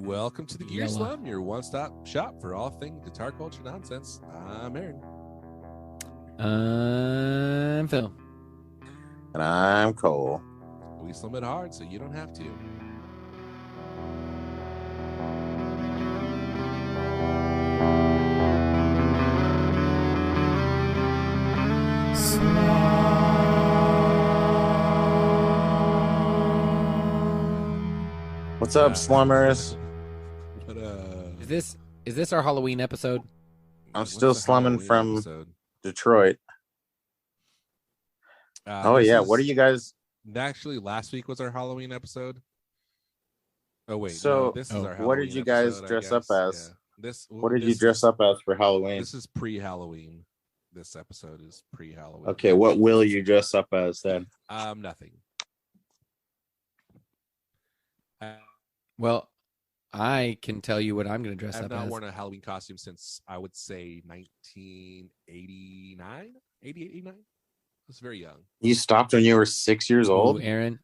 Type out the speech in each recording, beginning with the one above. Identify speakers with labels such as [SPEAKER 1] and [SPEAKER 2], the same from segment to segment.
[SPEAKER 1] Welcome to the Gear Slum, your one-stop shop for all things guitar culture nonsense. I'm Aaron.
[SPEAKER 2] I'm Phil.
[SPEAKER 3] And I'm Cole.
[SPEAKER 1] We slum it hard so you don't have to.
[SPEAKER 3] What's up, slummers?
[SPEAKER 1] But,
[SPEAKER 2] Is this our Halloween episode?
[SPEAKER 3] I'm still slumming from
[SPEAKER 1] episode?
[SPEAKER 3] Detroit. Oh yeah, what are you guys?
[SPEAKER 1] Actually, last week was our Halloween episode. Oh wait,
[SPEAKER 3] So,
[SPEAKER 1] no, this is our Halloween
[SPEAKER 3] what did you guys
[SPEAKER 1] episode,
[SPEAKER 3] dress up as?
[SPEAKER 1] Yeah.
[SPEAKER 3] What did you dress up as for Halloween?
[SPEAKER 1] This is pre-Halloween. This episode is pre-Halloween.
[SPEAKER 3] Okay, what will you dress up as then?
[SPEAKER 1] Nothing.
[SPEAKER 2] Well, I can tell you what I'm going to dress
[SPEAKER 1] I've
[SPEAKER 2] up
[SPEAKER 1] not
[SPEAKER 2] as.
[SPEAKER 1] worn a Halloween costume since, I would say, 1989, 88, 89. I was very young.
[SPEAKER 3] You stopped when you were 6 years old?
[SPEAKER 2] Ooh, Aaron.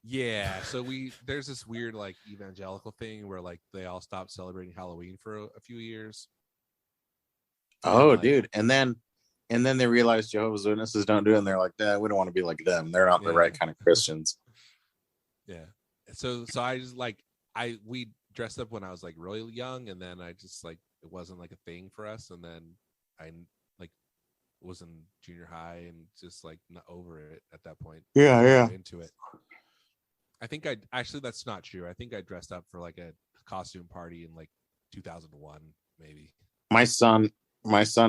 [SPEAKER 1] Yeah, so there's this weird like evangelical thing where like they all stopped celebrating Halloween for a few years.
[SPEAKER 3] Oh,
[SPEAKER 1] like,
[SPEAKER 3] dude. And then they realized Jehovah's Witnesses don't do it, and they're like, nah, we don't want to be like them. They're not the right kind of Christians.
[SPEAKER 1] Yeah. So I just we dressed up when I was like really young, and then I just like it wasn't like a thing for us, and then I like was in junior high and just like not over it at that point.
[SPEAKER 3] Yeah.
[SPEAKER 1] Into it. I think that's not true. I think I dressed up for like a costume party in like 2001, maybe.
[SPEAKER 3] My son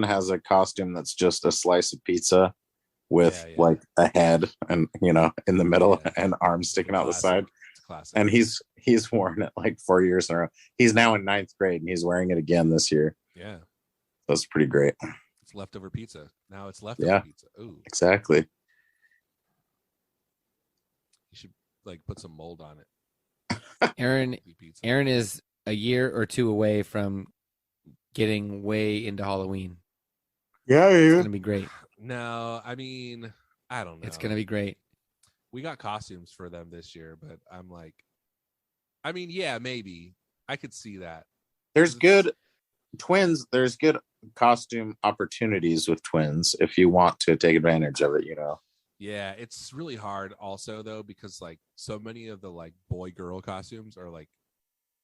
[SPEAKER 3] has a costume that's just a slice of pizza with like a head and in the middle and arms sticking out the side.
[SPEAKER 1] Classic.
[SPEAKER 3] And he's worn it like 4 years in a row. He's now in 9th grade and he's wearing it again this year.
[SPEAKER 1] Yeah.
[SPEAKER 3] That's pretty great.
[SPEAKER 1] It's leftover pizza. Now it's leftover pizza. Ooh.
[SPEAKER 3] Exactly.
[SPEAKER 1] You should like put some mold on it.
[SPEAKER 2] Aaron is a year or two away from getting way into Halloween.
[SPEAKER 3] Yeah,
[SPEAKER 2] it's going to be great.
[SPEAKER 1] No, I mean, I don't know.
[SPEAKER 2] It's going to be great.
[SPEAKER 1] We got costumes for them this year, but I'm like, I mean, yeah, maybe I could see that.
[SPEAKER 3] There's good costume opportunities with twins if you want to take advantage of it,
[SPEAKER 1] Yeah, it's really hard also though, because like so many of the like boy girl costumes are like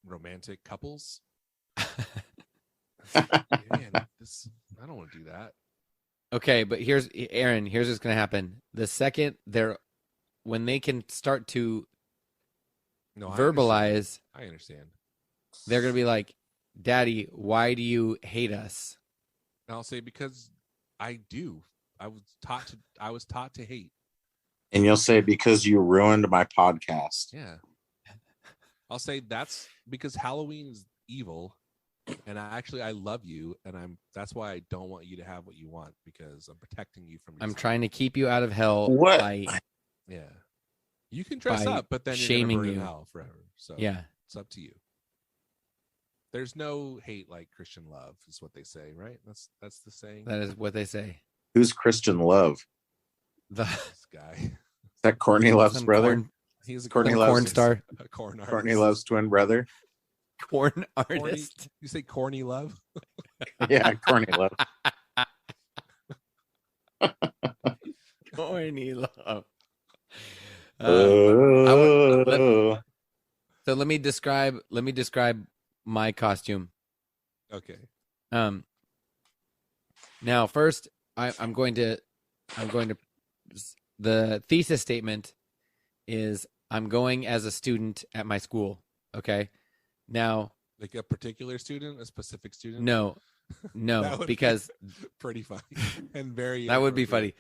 [SPEAKER 1] romantic couples. Man, I don't want to do that.
[SPEAKER 2] Okay, but here's what's going to happen. The second when they can start to verbalize,
[SPEAKER 1] I understand.
[SPEAKER 2] They're going to be like, Daddy, why do you hate us?
[SPEAKER 1] And I'll say, because I do. I was taught to hate.
[SPEAKER 3] And you'll say, because you ruined my podcast.
[SPEAKER 1] Yeah. I'll say that's because Halloween is evil. And I love you, and that's why I don't want you to have what you want, because I'm protecting you from yourself.
[SPEAKER 2] I'm trying to keep you out of hell.
[SPEAKER 3] What?
[SPEAKER 1] Yeah. You can dress up, but then you're gonna burn in hell forever. So
[SPEAKER 2] yeah,
[SPEAKER 1] it's up to you. There's no hate like Christian love, is what they say, right? That's the saying.
[SPEAKER 2] That is what they say.
[SPEAKER 3] Who's Christian Love?
[SPEAKER 1] This guy.
[SPEAKER 3] Is that Courtney Love's brother?
[SPEAKER 1] He's a
[SPEAKER 3] Courtney
[SPEAKER 2] Love's corn star.
[SPEAKER 1] A corn artist.
[SPEAKER 3] Courtney Love's twin brother.
[SPEAKER 2] Corn artist.
[SPEAKER 1] You say corny love?
[SPEAKER 3] Yeah, Courtney Love.
[SPEAKER 2] Corny Love.
[SPEAKER 3] So
[SPEAKER 2] let me describe my costume.
[SPEAKER 1] Okay.
[SPEAKER 2] Now first I'm going to the thesis statement is I'm going as a student at my school. Okay. Now,
[SPEAKER 1] like a particular student, a specific student?
[SPEAKER 2] No, because
[SPEAKER 1] pretty funny and very.
[SPEAKER 2] That would be funny.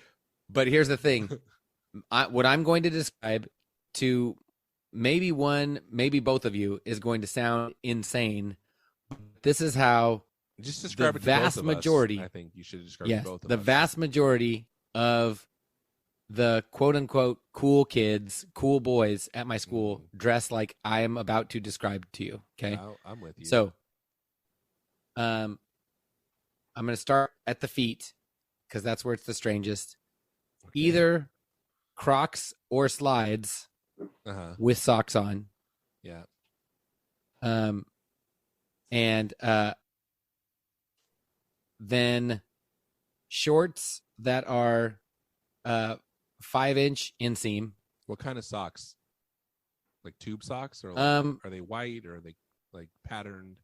[SPEAKER 2] But here's the thing: what I'm going to describe to maybe both of you is going to sound insane. This is how
[SPEAKER 1] just describe
[SPEAKER 2] the
[SPEAKER 1] it to
[SPEAKER 2] vast
[SPEAKER 1] both of
[SPEAKER 2] majority.
[SPEAKER 1] Us. I think you should describe it to both of
[SPEAKER 2] the
[SPEAKER 1] us.
[SPEAKER 2] vast majority of the quote unquote cool kids, cool boys at my school dress like I am about to describe to you. Okay.
[SPEAKER 1] I'm with you.
[SPEAKER 2] So, I'm going to start at the feet because that's where it's the strangest. Okay. Either Crocs or slides with socks on.
[SPEAKER 1] Yeah.
[SPEAKER 2] And then shorts that are 5-inch inseam.
[SPEAKER 1] What kind of socks? Like tube socks, or are they white, or are they like patterned?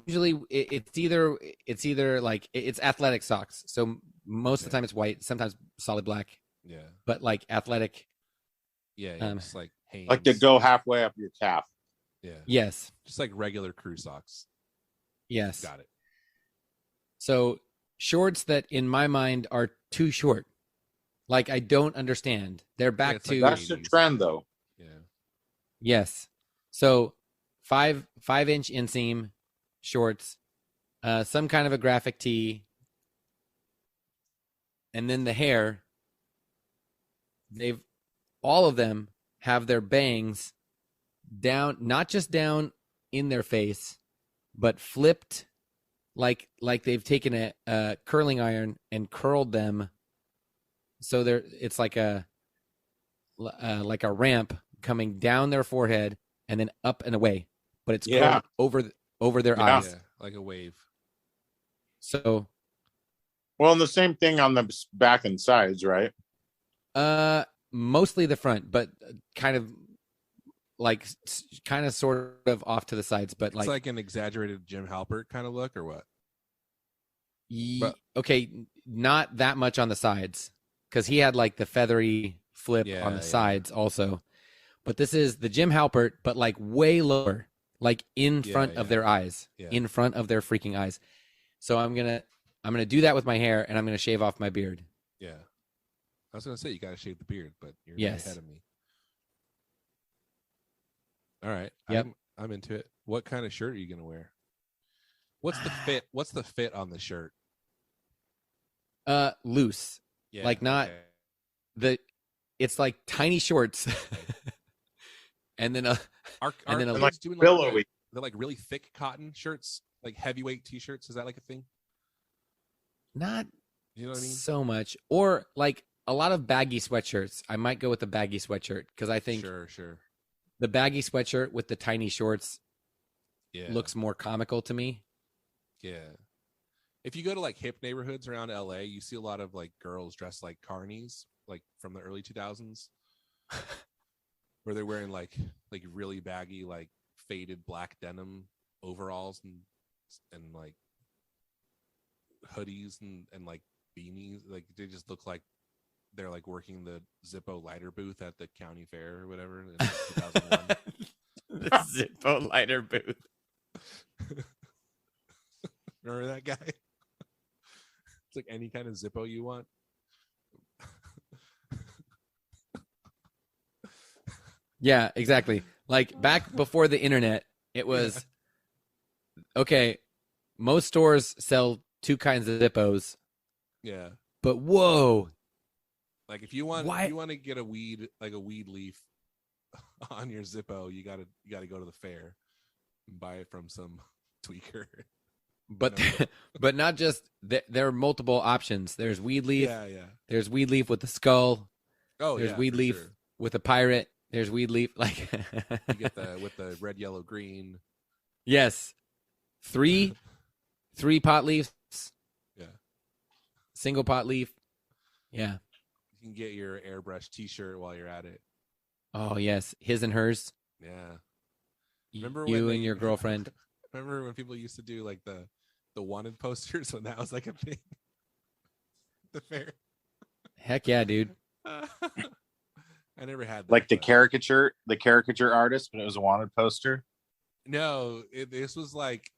[SPEAKER 2] Usually it's either like it's athletic socks. So most of the time it's white, sometimes solid black.
[SPEAKER 1] Yeah.
[SPEAKER 2] But like athletic.
[SPEAKER 1] Yeah, just like Hanes.
[SPEAKER 3] Like to go halfway up your calf.
[SPEAKER 1] Yeah.
[SPEAKER 2] Yes.
[SPEAKER 1] Just like regular crew socks.
[SPEAKER 2] Yes.
[SPEAKER 1] Got it.
[SPEAKER 2] So shorts that in my mind are too short. Like I don't understand. They're back to
[SPEAKER 3] that's the trend though.
[SPEAKER 1] Yeah.
[SPEAKER 2] Yes. So 5-inch inseam shorts, some kind of a graphic tee, and then the hair. All of them have their bangs down, not just down in their face, but flipped like they've taken a curling iron and curled them. So it's like a ramp coming down their forehead and then up and away, but it's curled over their eyes.
[SPEAKER 1] Yeah, like a wave.
[SPEAKER 2] So,
[SPEAKER 3] well, and the same thing on the back and sides, right?
[SPEAKER 2] Mostly the front, but kind of sort of off to the sides, but
[SPEAKER 1] it's like an exaggerated Jim Halpert kind of look, or what?
[SPEAKER 2] Okay, not that much on the sides, because he had like the feathery flip on the sides also. But this is the Jim Halpert, but like way lower, like in front of their eyes, in front of their freaking eyes. So I'm gonna do that with my hair, and I'm gonna shave off my beard.
[SPEAKER 1] Yeah. I was gonna say you gotta shave the beard, but you're ahead of me. All right.
[SPEAKER 2] Yep.
[SPEAKER 1] I'm into it. What kind of shirt are you gonna wear? What's the fit? What's the fit on the shirt?
[SPEAKER 2] Loose.
[SPEAKER 1] Yeah.
[SPEAKER 2] Like not it's like tiny shorts. And then
[SPEAKER 1] are
[SPEAKER 3] like
[SPEAKER 1] doing
[SPEAKER 3] billowy.
[SPEAKER 1] They're like really thick cotton shirts, like heavyweight t-shirts. Is that like a thing?
[SPEAKER 2] Not
[SPEAKER 1] you know what I mean?
[SPEAKER 2] So much. Or like a lot of baggy sweatshirts. I might go with the baggy sweatshirt because I think
[SPEAKER 1] sure.
[SPEAKER 2] The baggy sweatshirt with the tiny shorts looks more comical to me.
[SPEAKER 1] Yeah. If you go to like hip neighborhoods around LA, you see a lot of like girls dressed like carnies, like from the early 2000s, where they're wearing like really baggy, like faded black denim overalls and like hoodies and like beanies. Like they just look like they're like working the Zippo lighter booth at the county fair or whatever in 2001.
[SPEAKER 2] The Zippo lighter booth.
[SPEAKER 1] Remember that guy? It's like any kind of Zippo you want.
[SPEAKER 2] Yeah, exactly. Like back before the internet, it was okay. Most stores sell two kinds of Zippos.
[SPEAKER 1] Yeah.
[SPEAKER 2] But whoa.
[SPEAKER 1] Like if you want to get a weed leaf on your Zippo, you gotta go to the fair and buy it from some tweaker.
[SPEAKER 2] But but not just there are multiple options. There's weed leaf.
[SPEAKER 1] Yeah.
[SPEAKER 2] There's weed leaf with the skull.
[SPEAKER 1] Oh,
[SPEAKER 2] there's weed leaf with a pirate. There's weed leaf like
[SPEAKER 1] you get with the red, yellow, green.
[SPEAKER 2] Yes. Three pot leaves.
[SPEAKER 1] Yeah.
[SPEAKER 2] Single pot leaf. Yeah.
[SPEAKER 1] You can get your airbrush t-shirt while you're at it.
[SPEAKER 2] Oh yes, his and hers.
[SPEAKER 1] Yeah. Remember
[SPEAKER 2] you and your girlfriend.
[SPEAKER 1] Remember when people used to do like the wanted posters when that was like a thing? The fair.
[SPEAKER 2] Heck yeah, dude.
[SPEAKER 1] I never had that.
[SPEAKER 3] Like the caricature artist, but it was a wanted poster.
[SPEAKER 1] No, this was like,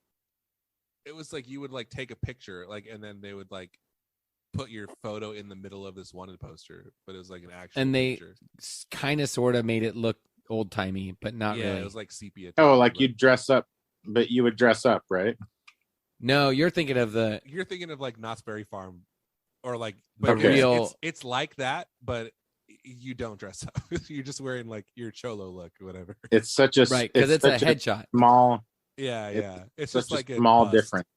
[SPEAKER 1] it was like you would like take a picture, like, and then they would like put your photo in the middle of this wanted poster, but it was like an actual
[SPEAKER 2] and they
[SPEAKER 1] picture.
[SPEAKER 2] Kind of sort of made it look old timey, but not really.
[SPEAKER 1] It was like sepia.
[SPEAKER 3] Oh, like you'd dress up, but you would dress up, right?
[SPEAKER 2] No, you're thinking of
[SPEAKER 1] like Knott's Berry Farm, or like
[SPEAKER 2] the real.
[SPEAKER 1] It's like that, but you don't dress up. You're just wearing like your cholo look, or whatever.
[SPEAKER 3] It's such a
[SPEAKER 2] right because it's a headshot.
[SPEAKER 3] Small.
[SPEAKER 1] Yeah. It's just like
[SPEAKER 3] a small difference.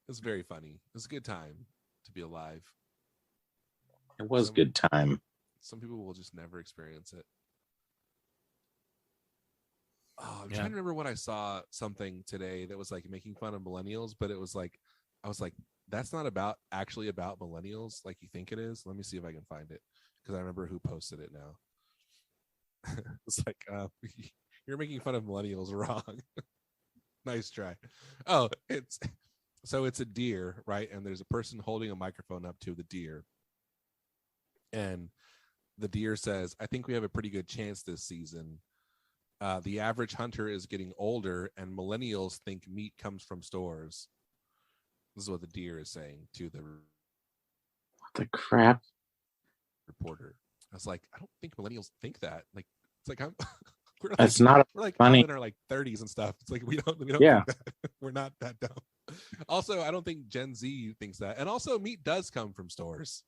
[SPEAKER 1] It's very funny. It was a good time to be alive.
[SPEAKER 3] It was a good time.
[SPEAKER 1] Some people will just never experience it. I'm
[SPEAKER 2] Yeah.
[SPEAKER 1] trying to remember what I saw something today that was like making fun of millennials, but it was like I was like, that's not actually about millennials like you think it is. Let me see if I can find it because I remember who posted it now. It's like you're making fun of millennials wrong. Nice try. Oh, it's a deer, right? And there's a person holding a microphone up to the deer. And the deer says, I think we have a pretty good chance this season. The average hunter is getting older, and millennials think meat comes from stores. This is what the deer is saying to the
[SPEAKER 3] The crap.
[SPEAKER 1] reporter. I was like, I don't think millennials think that. Like, it's like we're like,
[SPEAKER 3] It's not
[SPEAKER 1] we're like
[SPEAKER 3] funny.
[SPEAKER 1] all in our like 30s and stuff. It's like we don't
[SPEAKER 3] Yeah.
[SPEAKER 1] think that. We're not that dumb. Also, I don't think Gen Z thinks that. And also, meat does come from stores.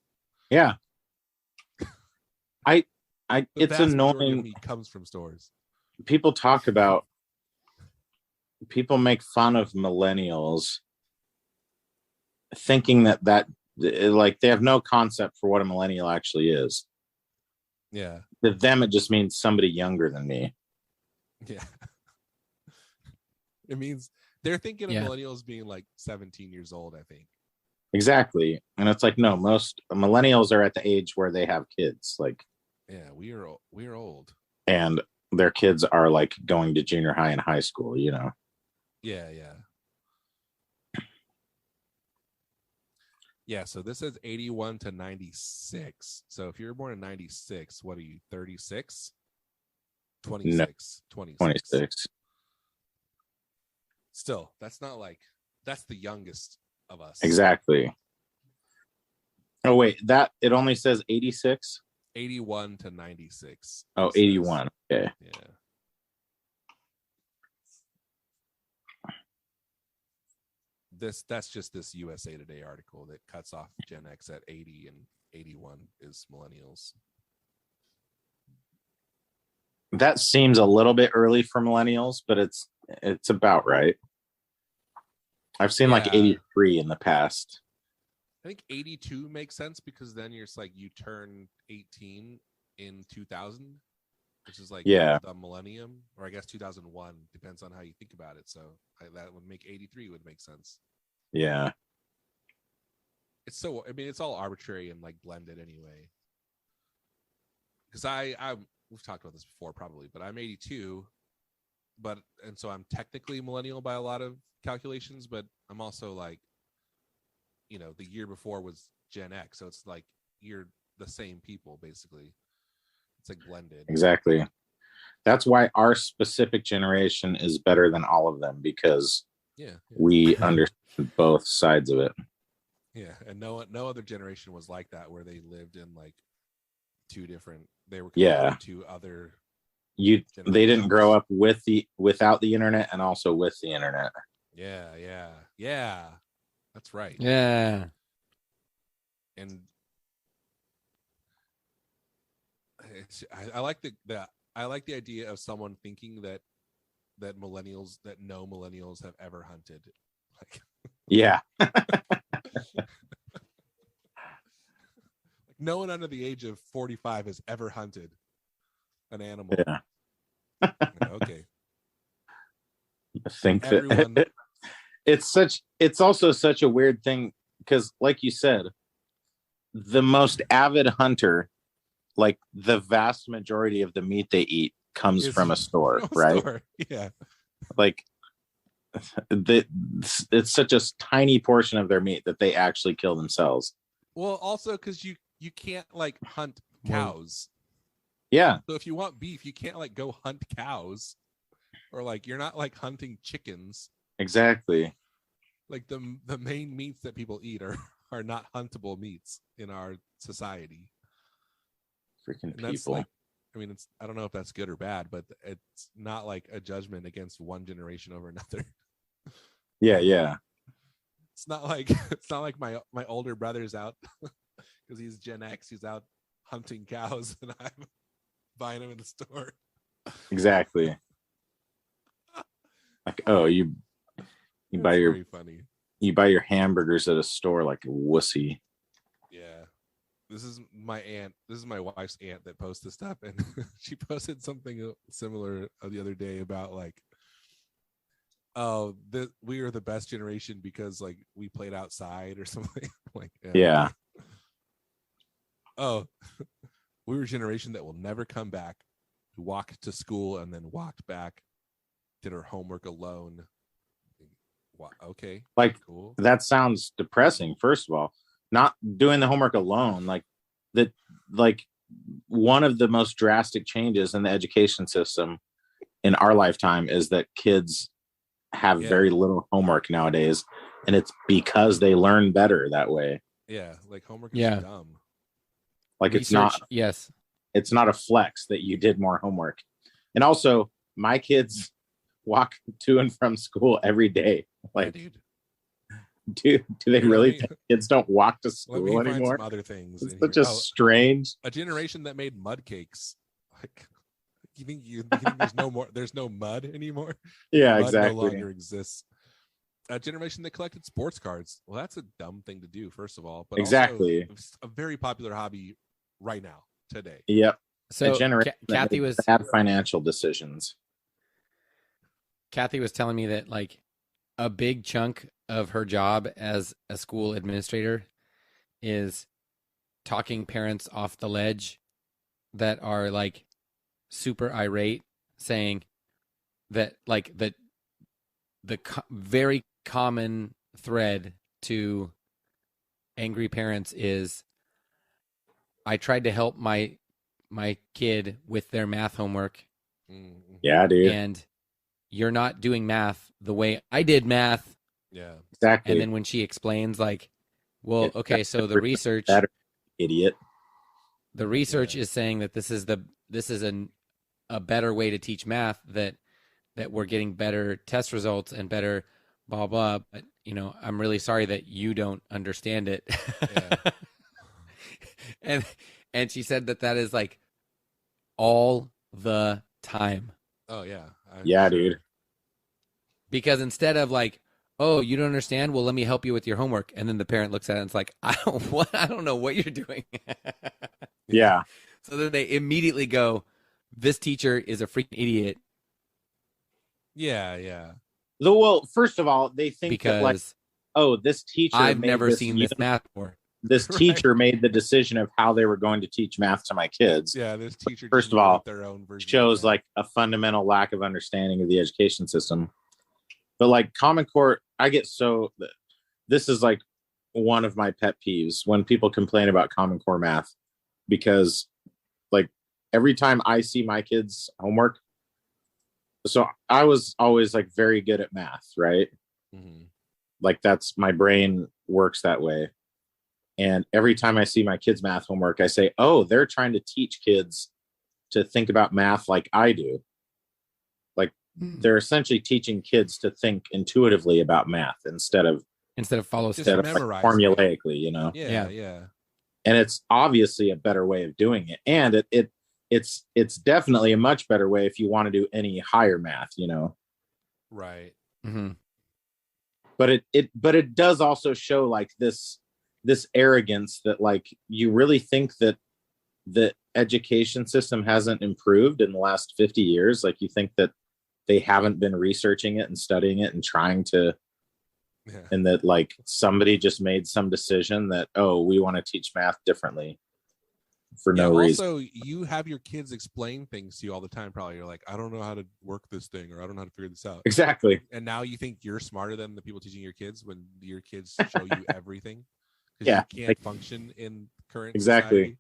[SPEAKER 3] Yeah.
[SPEAKER 1] The
[SPEAKER 3] It's
[SPEAKER 1] vast majority of
[SPEAKER 3] annoying.
[SPEAKER 1] meat comes from stores.
[SPEAKER 3] People make fun of millennials thinking that like they have no concept for what a millennial actually is.
[SPEAKER 1] Yeah.
[SPEAKER 3] To them, it just means somebody younger than me.
[SPEAKER 1] Yeah. It means they're thinking of
[SPEAKER 2] Yeah.
[SPEAKER 1] millennials being like 17 years old, I think.
[SPEAKER 3] Exactly. And it's like, no, most millennials are at the age where they have kids, like,
[SPEAKER 1] Yeah, we are old.
[SPEAKER 3] and their kids are like going to junior high and high school, you know.
[SPEAKER 1] Yeah, yeah. Yeah, so this says 81 to 96. So if you're born in 96, what are you, 36? 26. 26.
[SPEAKER 3] 26.
[SPEAKER 1] Still, that's not like, that's the youngest of us.
[SPEAKER 3] Exactly. Oh, wait, that it only says 86?
[SPEAKER 1] 81 to 96.
[SPEAKER 3] Oh,
[SPEAKER 1] it says.
[SPEAKER 3] 81. Okay.
[SPEAKER 1] Yeah. That's just this USA Today article that cuts off Gen X at 80 and 81 is millennials.
[SPEAKER 3] That seems a little bit early for millennials, but it's about right. I've seen like
[SPEAKER 1] Yeah.
[SPEAKER 3] 83 in the past.
[SPEAKER 1] I think 82 makes sense because then you're just like you turn 18 in 2000, which is like
[SPEAKER 3] Yeah.
[SPEAKER 1] the millennium, or I guess 2001, depends on how you think about it. So that would make 83 would make sense.
[SPEAKER 3] Yeah.
[SPEAKER 1] It's it's all arbitrary and like blended anyway. Because we've talked about this before probably, but I'm 82, and so I'm technically millennial by a lot of calculations, but I'm also like, the year before was Gen X, so it's like you're the same people basically. It's like blended.
[SPEAKER 3] Exactly. That's why our specific generation is better than all of them, because we understand both sides of it.
[SPEAKER 1] Yeah, and no other generation was like that, where they lived in like two different. They were to other. They
[SPEAKER 3] didn't grow up without the internet and also with the internet.
[SPEAKER 1] Yeah. That's right.
[SPEAKER 2] Yeah.
[SPEAKER 1] And I like the idea of someone thinking that no millennials have ever hunted. Like,
[SPEAKER 3] yeah.
[SPEAKER 1] No one under the age of 45 has ever hunted an animal.
[SPEAKER 3] Yeah.
[SPEAKER 1] Okay.
[SPEAKER 3] I think that it's also such a weird thing because, like you said, the most avid hunter, like the vast majority of the meat they eat comes from a store, right?
[SPEAKER 1] Yeah.
[SPEAKER 3] Like it's such a tiny portion of their meat that they actually kill themselves.
[SPEAKER 1] Well, also because you can't like hunt cows.
[SPEAKER 3] Yeah.
[SPEAKER 1] So if you want beef, you can't like go hunt cows, or like you're not like hunting chickens.
[SPEAKER 3] Exactly.
[SPEAKER 1] Like the main meats that people eat are not huntable meats in our society.
[SPEAKER 3] Freaking people.
[SPEAKER 1] Like, I don't know if that's good or bad, but it's not like a judgment against one generation over another.
[SPEAKER 3] Yeah.
[SPEAKER 1] It's not like my older brother's out because he's Gen X. He's out hunting cows, and I'm buying them in the store.
[SPEAKER 3] Exactly. Like, oh, you buy your hamburgers at a store like a wussy.
[SPEAKER 1] Yeah. this is my aunt. This is my wife's aunt that posts this stuff, and she posted something similar the other day about like, oh, we are the best generation because like we played outside or something. Like,
[SPEAKER 3] Yeah.
[SPEAKER 1] Oh, we were a generation that will never come back. We walked to school and then walked back, did our homework alone. Okay,
[SPEAKER 3] Like,
[SPEAKER 1] cool.
[SPEAKER 3] that sounds depressing. First of all, not doing the homework alone, like that, like one of the most drastic changes in the education system in our lifetime is that kids have very little homework nowadays, and it's because they learn better that way.
[SPEAKER 1] Yeah, like homework is dumb.
[SPEAKER 3] Like
[SPEAKER 2] Research,
[SPEAKER 3] it's not a flex that you did more homework. And also, my kids walk to and from school every day. Like,
[SPEAKER 1] yeah,
[SPEAKER 3] do they really think kids don't walk to school
[SPEAKER 1] find
[SPEAKER 3] anymore?
[SPEAKER 1] some other things.
[SPEAKER 3] It's such a strange.
[SPEAKER 1] A generation that made mud cakes. Like, you think there's no mud anymore?
[SPEAKER 3] Yeah,
[SPEAKER 1] mud
[SPEAKER 3] exactly.
[SPEAKER 1] No longer exists. A generation that collected sports cards. Well, that's a dumb thing to do, first of all. But
[SPEAKER 3] exactly,
[SPEAKER 1] also a very popular hobby right now, today.
[SPEAKER 3] Yep.
[SPEAKER 2] So Kathy was
[SPEAKER 3] bad financial decisions.
[SPEAKER 2] Kathy was telling me that like a big chunk of her job as a school administrator is talking parents off the ledge that are like super irate, saying that like the very common thread to angry parents is, I tried to help my kid with their math homework.
[SPEAKER 3] Yeah, dude.
[SPEAKER 2] And you're not doing math the way I did math.
[SPEAKER 1] Yeah,
[SPEAKER 3] exactly.
[SPEAKER 2] And then when she explains, like, well, okay, so the research,
[SPEAKER 3] idiot.
[SPEAKER 2] The research is saying that this is a better way to teach math, that we're getting better test results and better blah blah. But I'm really sorry that you don't understand it. Yeah. and she said that is like all the time.
[SPEAKER 1] Oh yeah.
[SPEAKER 3] Yeah, dude.
[SPEAKER 2] Because instead of like, oh, you don't understand, well, let me help you with your homework, and then the parent looks at it and it's like, I don't know what you're doing.
[SPEAKER 3] Yeah.
[SPEAKER 2] So then they immediately go, this teacher is a freaking idiot.
[SPEAKER 1] Yeah.
[SPEAKER 3] Well, first of all, they think
[SPEAKER 2] because
[SPEAKER 3] that like, oh, this teacher,
[SPEAKER 2] I've never seen this math before.
[SPEAKER 3] This teacher made the decision of how they were going to teach math to my kids.
[SPEAKER 1] Yeah, this teacher,
[SPEAKER 3] first of all,
[SPEAKER 1] their own version
[SPEAKER 3] shows like a fundamental lack of understanding of the education system. But like Common Core, this is like one of my pet peeves when people complain about Common Core math, because like every time I see my kids' homework, so I was always like very good at math, right?
[SPEAKER 1] Mm-hmm.
[SPEAKER 3] Like that's, my brain works that way. And every time I see my kids' math homework, I say, oh, they're trying to teach kids to think about math like I do. Like they're essentially teaching kids to think intuitively about math instead of
[SPEAKER 2] follow
[SPEAKER 3] steps, like formulaically,
[SPEAKER 1] Yeah.
[SPEAKER 3] And it's obviously a better way of doing it. And it's definitely a much better way if you want to do any higher math,
[SPEAKER 1] Right.
[SPEAKER 2] Mm-hmm.
[SPEAKER 3] But it does also show like this arrogance that like you really think that the education system hasn't improved in the last 50 years. Like you think that they haven't been researching it and studying it and trying to, and that like somebody just made some decision that, oh, we want to teach math differently for no reason.
[SPEAKER 1] Also, you have your kids explain things to you all the time. Probably you're like, I don't know how to work this thing, or I don't know how to figure this out.
[SPEAKER 3] Exactly.
[SPEAKER 1] And now you think you're smarter than the people teaching your kids when your kids show you everything.
[SPEAKER 3] Yeah,
[SPEAKER 1] you can't function in current
[SPEAKER 3] exactly
[SPEAKER 1] society.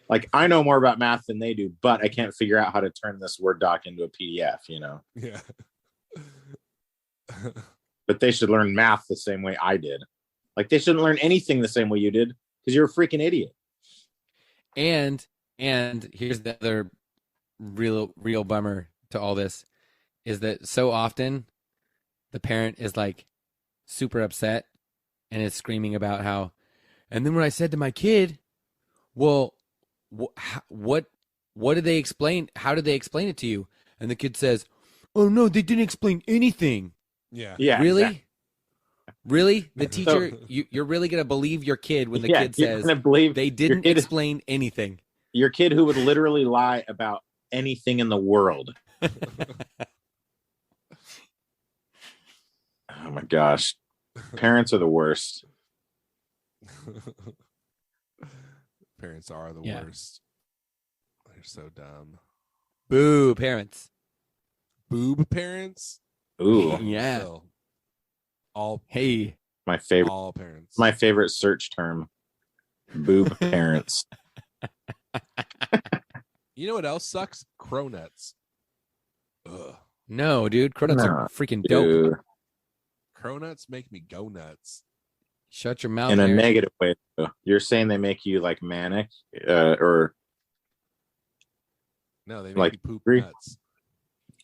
[SPEAKER 3] Like I know more about math than they do, but I can't figure out how to turn this Word doc into a PDF,
[SPEAKER 1] Yeah.
[SPEAKER 3] But they should learn math the same way I did. Like they shouldn't learn anything the same way you did, because you're a freaking idiot.
[SPEAKER 2] And here's the other real bummer to all this, is that so often the parent is like super upset and is screaming about how, and then when I said to my kid, well, what did they explain? How did they explain it to you? And the kid says, oh no, they didn't explain anything.
[SPEAKER 1] Yeah.
[SPEAKER 3] Yeah.
[SPEAKER 2] Really?
[SPEAKER 3] Exactly.
[SPEAKER 2] Really? The teacher, you're really going to believe your kid when the kid
[SPEAKER 3] you're
[SPEAKER 2] says
[SPEAKER 3] gonna believe
[SPEAKER 2] they didn't
[SPEAKER 3] kid-
[SPEAKER 2] explain anything?
[SPEAKER 3] your kid who would literally lie about anything in the world. Oh my gosh. Parents are the worst.
[SPEAKER 1] Parents are the
[SPEAKER 2] Yeah.
[SPEAKER 1] worst. They're so dumb.
[SPEAKER 2] Boo, parents.
[SPEAKER 1] Boob parents?
[SPEAKER 3] Ooh,
[SPEAKER 2] Yeah.
[SPEAKER 1] Still. All
[SPEAKER 2] Hey.
[SPEAKER 3] my favorite
[SPEAKER 1] all parents.
[SPEAKER 3] my favorite search term. Boob parents.
[SPEAKER 1] You know what else sucks? Cronuts. Ugh.
[SPEAKER 2] No, dude. Cronuts
[SPEAKER 3] No,
[SPEAKER 2] are freaking dope.
[SPEAKER 3] Dude.
[SPEAKER 1] Cronuts make me go nuts.
[SPEAKER 2] Shut your mouth,
[SPEAKER 3] In a
[SPEAKER 2] Aaron.
[SPEAKER 3] negative way, though. You're saying they make you like manic, or
[SPEAKER 1] No, they make
[SPEAKER 3] Like,
[SPEAKER 1] you poop
[SPEAKER 3] agree?
[SPEAKER 1] nuts.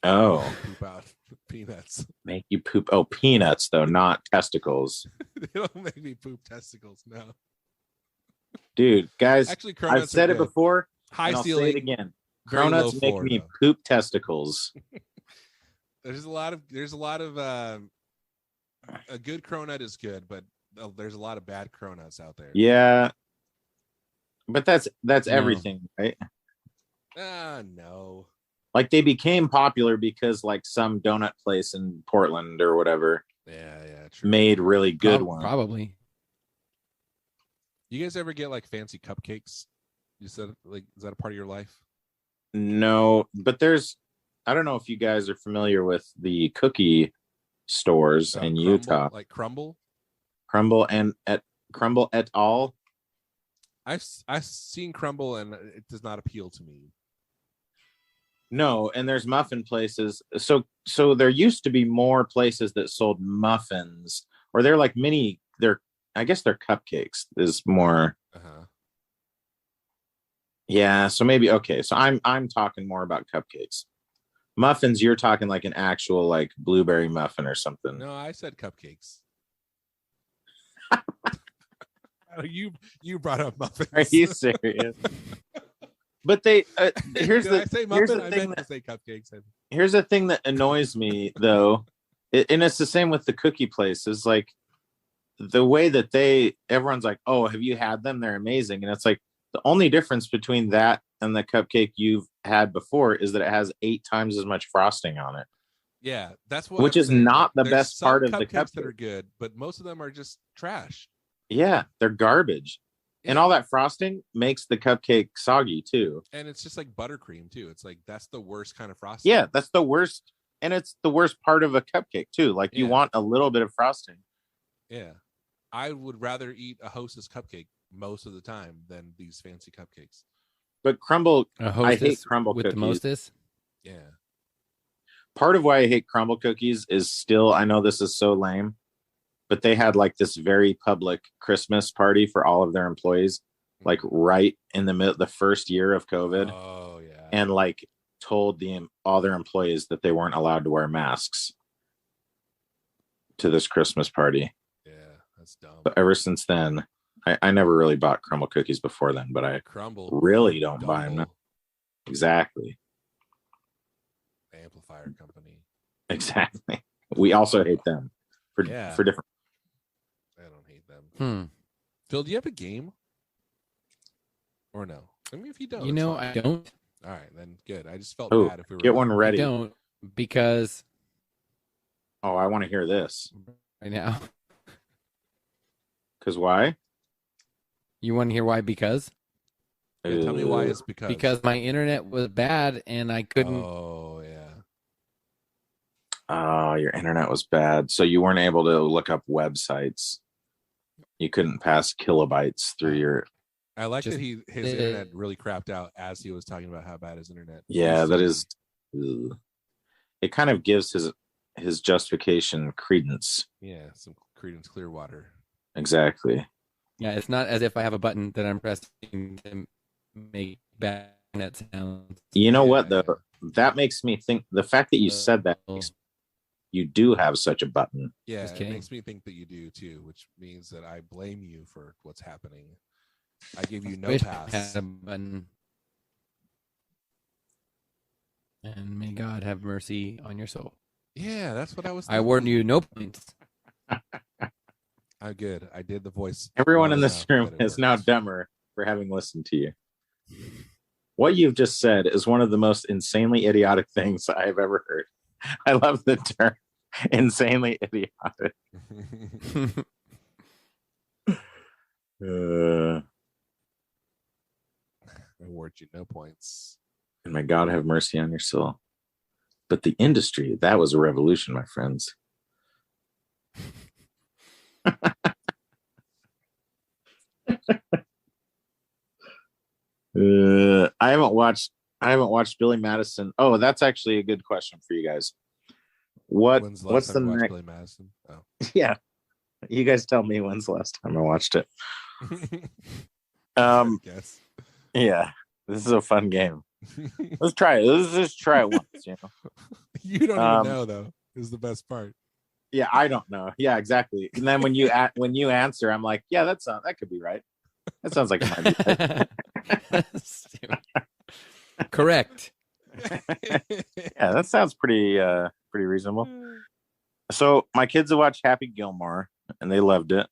[SPEAKER 3] oh,
[SPEAKER 1] Poop out peanuts.
[SPEAKER 3] make you poop. Oh, peanuts though, not testicles,
[SPEAKER 1] They don't make me poop testicles. No.
[SPEAKER 3] dude. Guys,
[SPEAKER 1] Actually, cronuts
[SPEAKER 3] I've said
[SPEAKER 1] are
[SPEAKER 3] it
[SPEAKER 1] good.
[SPEAKER 3] before,
[SPEAKER 1] High
[SPEAKER 3] and I'll
[SPEAKER 1] ceiling.
[SPEAKER 3] say it again.
[SPEAKER 1] very low
[SPEAKER 3] Cronuts make
[SPEAKER 1] floor,
[SPEAKER 3] me
[SPEAKER 1] though.
[SPEAKER 3] poop testicles.
[SPEAKER 1] There's a lot of a good cronut is good, but there's a lot of bad cronuts out there.
[SPEAKER 3] Yeah, but that's
[SPEAKER 2] No.
[SPEAKER 3] everything, right?
[SPEAKER 1] No.
[SPEAKER 3] Like they became popular because like some donut place in Portland or whatever
[SPEAKER 1] Yeah, true.
[SPEAKER 3] made really good ones.
[SPEAKER 2] Probably.
[SPEAKER 1] You guys ever get like fancy cupcakes? You said like, is that a part of your life?
[SPEAKER 3] No, but there's, I don't know if you guys are familiar with the cookie stores in
[SPEAKER 1] Crumble?
[SPEAKER 3] Utah.
[SPEAKER 1] Like Crumble?
[SPEAKER 3] Crumble Crumble et al.
[SPEAKER 1] I've seen Crumble and it does not appeal to me.
[SPEAKER 3] No, and there's muffin places. So there used to be more places that sold muffins, or they're like I guess they're cupcakes is more.
[SPEAKER 1] Uh-huh.
[SPEAKER 3] Yeah, so maybe okay. So I'm talking more about cupcakes. Muffins, you're talking like an actual like blueberry muffin or something.
[SPEAKER 1] No, I said cupcakes. Oh, you brought up muffins.
[SPEAKER 3] Are you serious? But they here's
[SPEAKER 1] Did I say
[SPEAKER 3] here's
[SPEAKER 1] muffin?
[SPEAKER 3] the
[SPEAKER 1] I
[SPEAKER 3] thing
[SPEAKER 1] meant to say cupcakes.
[SPEAKER 3] here's the thing that annoys me though, and it's the same with the cookie places. Like the way that everyone's like, oh, have you had them? They're amazing, and it's like the only difference between that and the cupcake you've had before is that it has 8 times as much frosting on it.
[SPEAKER 1] Yeah, that's what.
[SPEAKER 3] Which
[SPEAKER 1] I'm
[SPEAKER 3] is
[SPEAKER 1] saying.
[SPEAKER 3] not the
[SPEAKER 1] There's
[SPEAKER 3] best
[SPEAKER 1] some
[SPEAKER 3] part of the
[SPEAKER 1] cupcakes that
[SPEAKER 3] cupcake.
[SPEAKER 1] are good, but most of them are just trash.
[SPEAKER 3] Yeah, they're garbage. And
[SPEAKER 1] Yeah.
[SPEAKER 3] all that frosting makes the cupcake soggy too.
[SPEAKER 1] And it's just like buttercream too. It's like that's the worst kind of frosting.
[SPEAKER 3] Yeah, that's the worst. And it's the worst part of a cupcake too. Like you
[SPEAKER 1] Yeah.
[SPEAKER 3] want a little bit of frosting.
[SPEAKER 1] Yeah. I would rather eat a Hostess cupcake most of the time than these fancy cupcakes.
[SPEAKER 3] But crumble,
[SPEAKER 2] A
[SPEAKER 3] I hate
[SPEAKER 2] hostess
[SPEAKER 3] crumble
[SPEAKER 2] with
[SPEAKER 3] cookies.
[SPEAKER 2] the mostest.
[SPEAKER 1] Yeah.
[SPEAKER 3] Part of why I hate crumble cookies is still, I know this is so lame, but they had like this very public Christmas party for all of their employees, like right in the first year of COVID,
[SPEAKER 1] Oh yeah.
[SPEAKER 3] and like told all their employees that they weren't allowed to wear masks to this Christmas party.
[SPEAKER 1] Yeah, that's dumb.
[SPEAKER 3] But ever since then, I never really bought crumble cookies before then, but I
[SPEAKER 1] Crumble.
[SPEAKER 3] really don't buy them now.
[SPEAKER 1] Dumble,
[SPEAKER 3] Exactly.
[SPEAKER 1] Amplifier company.
[SPEAKER 3] Exactly. We also hate them for
[SPEAKER 1] Yeah.
[SPEAKER 3] different.
[SPEAKER 1] I don't hate them.
[SPEAKER 2] Hmm.
[SPEAKER 1] Phil, do you have a game? Or no? I mean, if you don't,
[SPEAKER 2] You
[SPEAKER 1] it's
[SPEAKER 2] know,
[SPEAKER 1] fine.
[SPEAKER 2] I don't.
[SPEAKER 1] All right, then good. I just felt
[SPEAKER 3] Oh,
[SPEAKER 1] bad if we were
[SPEAKER 3] get one
[SPEAKER 2] I
[SPEAKER 3] ready.
[SPEAKER 2] don't because
[SPEAKER 3] Oh, I want to hear this.
[SPEAKER 2] right now.
[SPEAKER 3] Because why?
[SPEAKER 2] You want to hear why? Because
[SPEAKER 1] Yeah, tell me why it's
[SPEAKER 2] because my internet was bad and I couldn't.
[SPEAKER 1] Oh yeah.
[SPEAKER 3] Oh, your internet was bad, so you weren't able to look up websites. You couldn't pass kilobytes through your.
[SPEAKER 1] I like
[SPEAKER 2] Just-
[SPEAKER 1] that his internet really crapped out as he was talking about how bad his internet.
[SPEAKER 3] Yeah,
[SPEAKER 1] used
[SPEAKER 3] that
[SPEAKER 1] to
[SPEAKER 3] is. Ugh. It kind of gives his justification credence.
[SPEAKER 1] be. Yeah, some Creedence Clearwater.
[SPEAKER 3] Exactly.
[SPEAKER 2] Yeah, it's not as if I have a button that I'm pressing to make bad internet sounds.
[SPEAKER 3] You know
[SPEAKER 1] Yeah,
[SPEAKER 3] what though? That makes me think. The fact that you said that,
[SPEAKER 2] Oh.
[SPEAKER 3] you do have such a button.
[SPEAKER 1] Yeah,
[SPEAKER 2] Just
[SPEAKER 1] it
[SPEAKER 2] kidding.
[SPEAKER 1] makes me think that you do too, which means that I blame you for what's happening. I give you no
[SPEAKER 2] Wish I
[SPEAKER 1] pass.
[SPEAKER 2] had a button. And may God have mercy on your soul.
[SPEAKER 1] Yeah, that's what I was.
[SPEAKER 2] I warn you, no points.
[SPEAKER 1] I'm good. I did the voice.
[SPEAKER 3] Everyone
[SPEAKER 1] well
[SPEAKER 3] in this
[SPEAKER 1] enough
[SPEAKER 3] room
[SPEAKER 1] that it
[SPEAKER 3] is now
[SPEAKER 1] works.
[SPEAKER 3] dumber for having listened to you. What you've just said is one of the most insanely idiotic things I've ever heard. I love the term insanely idiotic.
[SPEAKER 1] I award you no points.
[SPEAKER 3] And may God have mercy on your soul. But the industry, that was a revolution, my friends. I haven't watched Billy Madison. Oh, that's actually a good question for you guys.
[SPEAKER 1] When's the last
[SPEAKER 3] What's
[SPEAKER 1] time
[SPEAKER 3] the
[SPEAKER 1] you watched
[SPEAKER 3] next?
[SPEAKER 1] Billy Madison? Oh.
[SPEAKER 3] Yeah, you guys tell me when's the last time I watched it.
[SPEAKER 1] I guess.
[SPEAKER 3] Yeah, this is a fun game. Let's try it. Let's just try it once. You know.
[SPEAKER 1] You don't even know though. Is the best part.
[SPEAKER 3] Yeah, I don't know. Yeah, exactly. And then when you answer, I'm like, yeah, that could be right. That sounds like it might be right.
[SPEAKER 2] Correct.
[SPEAKER 3] Yeah, that sounds pretty reasonable. So my kids have watched Happy Gilmore and they loved it.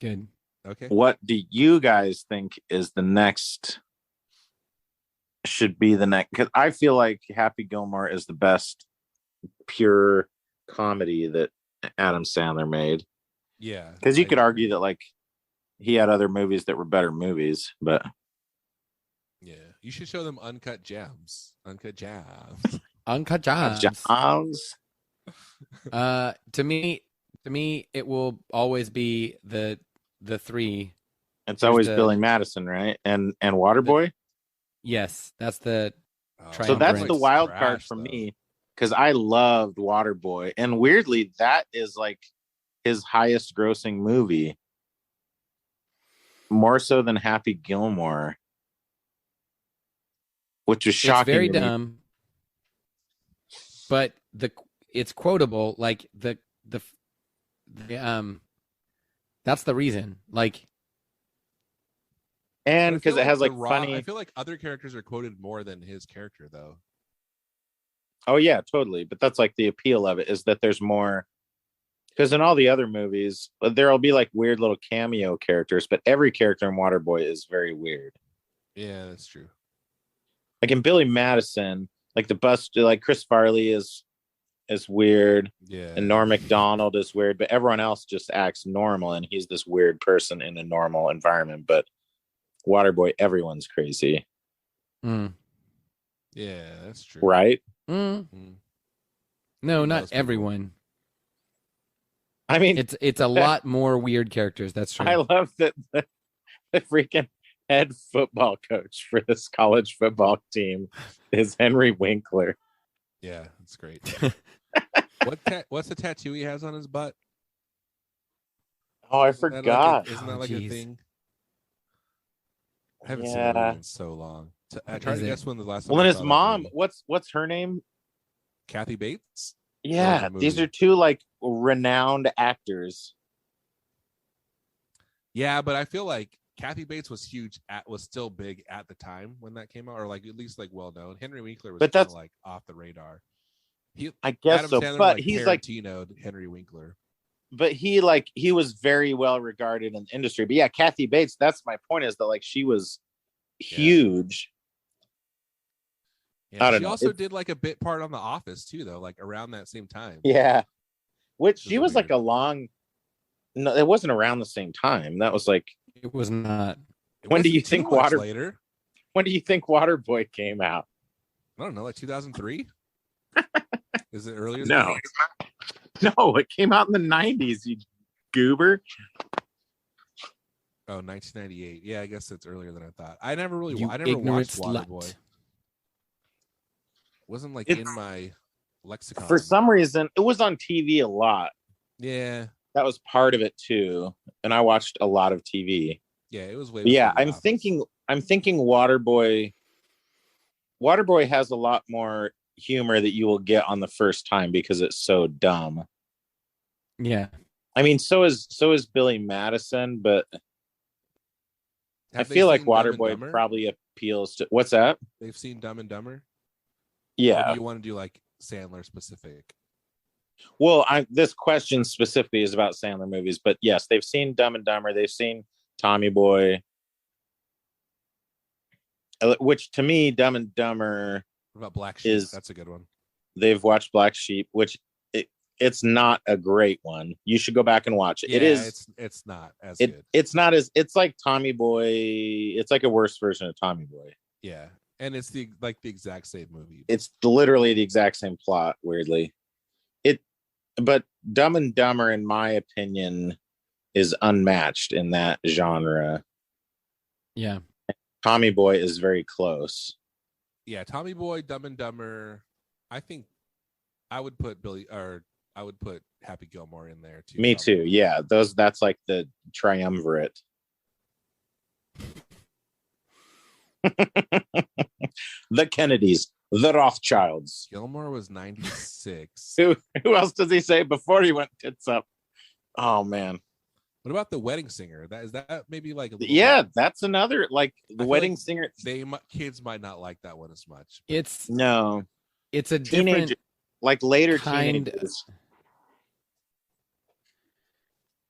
[SPEAKER 2] Good.
[SPEAKER 1] Okay.
[SPEAKER 3] What do you guys think is the next? Should be the next? Because I feel like Happy Gilmore is the best pure comedy that Adam Sandler made.
[SPEAKER 1] Yeah.
[SPEAKER 3] Because you could argue that like he had other movies that were better movies, but
[SPEAKER 1] yeah, you should show them Uncut Gems. Uncut Gems.
[SPEAKER 2] Uncut Gems. To me, it will always be the three.
[SPEAKER 3] It's always Billy Madison, right? And Waterboy.
[SPEAKER 2] Yes, that's the.
[SPEAKER 3] So that's the wild card for me because I loved Waterboy, and weirdly, that is like his highest grossing movie, more so than Happy Gilmore, which is shocking.
[SPEAKER 2] It's very dumb, but it's quotable. Like the that's the reason. Like,
[SPEAKER 3] and because it has like funny.
[SPEAKER 1] I feel like other characters are quoted more than his character, though.
[SPEAKER 3] Oh yeah, totally. But that's like the appeal of it is that there's more. Because in all the other movies, there'll be like weird little cameo characters, but every character in Waterboy is very weird.
[SPEAKER 1] Yeah, that's true.
[SPEAKER 3] Like in Billy Madison, like the bus, like Chris Farley is weird.
[SPEAKER 1] Yeah.
[SPEAKER 3] And Norm Macdonald is weird, but everyone else just acts normal, and he's this weird person in a normal environment. But Waterboy, everyone's crazy.
[SPEAKER 2] Mm.
[SPEAKER 1] Yeah, that's true.
[SPEAKER 3] Right?
[SPEAKER 2] No, not everyone.
[SPEAKER 3] I mean,
[SPEAKER 2] it's a lot more weird characters. That's true.
[SPEAKER 3] I love that the freaking head football coach for this college football team is Henry Winkler.
[SPEAKER 1] Yeah, that's great. What's the tattoo he has on his butt?
[SPEAKER 3] Oh, I forgot.
[SPEAKER 1] Isn't that like a thing? I haven't seen
[SPEAKER 3] Yeah.
[SPEAKER 1] that movie in so long. I tried to guess when the last time.
[SPEAKER 3] Well,
[SPEAKER 1] I
[SPEAKER 3] then his
[SPEAKER 1] saw that
[SPEAKER 3] mom,
[SPEAKER 1] movie.
[SPEAKER 3] what's her name?
[SPEAKER 1] Kathy Bates.
[SPEAKER 3] Yeah, these are two like renowned actors.
[SPEAKER 1] Yeah, but I feel like Kathy Bates was still big at the time when that came out, or like at least like well known. Henry Winkler was kind of like off the radar.
[SPEAKER 3] I guess
[SPEAKER 1] Adam
[SPEAKER 3] so,
[SPEAKER 1] Sandler,
[SPEAKER 3] but
[SPEAKER 1] like,
[SPEAKER 3] he's like
[SPEAKER 1] Henry Winkler.
[SPEAKER 3] But he was very well regarded in the industry. But yeah, Kathy Bates, that's my point, is that like she was huge.
[SPEAKER 1] Yeah, she also did like a bit part on The Office too, though, like around that same time.
[SPEAKER 3] Yeah, which she was like a long. No, it wasn't around the same time. That was like
[SPEAKER 2] it was not.
[SPEAKER 3] When do you think later? When do you think Waterboy came out?
[SPEAKER 1] I don't know, like 2003. Is it earlier?
[SPEAKER 3] No, no, it came out in the 90s. You goober.
[SPEAKER 1] Oh, 1998. Yeah, I guess it's earlier than I thought. I never watched Waterboy. Wasn't like in my lexicon.
[SPEAKER 3] For some reason, it was on TV a lot.
[SPEAKER 1] Yeah,
[SPEAKER 3] that was part of it too. And I watched a lot of TV.
[SPEAKER 1] Yeah, it was way.
[SPEAKER 3] Yeah, I'm thinking Waterboy. Waterboy has a lot more humor that you will get on the first time because it's so dumb.
[SPEAKER 2] Yeah,
[SPEAKER 3] I mean, so is Billy Madison, but I feel like Waterboy probably appeals to. What's that?
[SPEAKER 1] They've seen Dumb and Dumber.
[SPEAKER 3] Yeah.
[SPEAKER 1] Or do you want to do like Sandler specific?
[SPEAKER 3] Well, this question specifically is about Sandler movies, but yes, they've seen Dumb and Dumber, they've seen Tommy Boy, which to me, Dumb and Dumber
[SPEAKER 1] What about Black Sheep? That's a good one.
[SPEAKER 3] They've watched Black Sheep, which it's not a great one. You should go back and watch it.
[SPEAKER 1] Yeah,
[SPEAKER 3] it is.
[SPEAKER 1] It's not as good.
[SPEAKER 3] It's not as. It's like Tommy Boy. It's like a worse version of Tommy Boy.
[SPEAKER 1] Yeah, and it's the exact same movie.
[SPEAKER 3] It's literally the exact same plot. Weirdly, but Dumb and Dumber, in my opinion, is unmatched in that genre.
[SPEAKER 2] Yeah,
[SPEAKER 3] Tommy Boy is very close.
[SPEAKER 1] Yeah, Tommy Boy, Dumb and Dumber. I think I would put Happy Gilmore in there too.
[SPEAKER 3] Me too. Yeah, that's like the triumvirate. The Kennedys, the Rothschilds.
[SPEAKER 1] Gilmore was 96.
[SPEAKER 3] Who else does he say before he went tits up? Oh man.
[SPEAKER 1] What about The Wedding Singer? Is that maybe like
[SPEAKER 3] that's another like The Wedding Singer.
[SPEAKER 1] Kids might not like that one as much.
[SPEAKER 2] It's a
[SPEAKER 3] teenager, like later
[SPEAKER 2] kind.
[SPEAKER 3] Teenagers.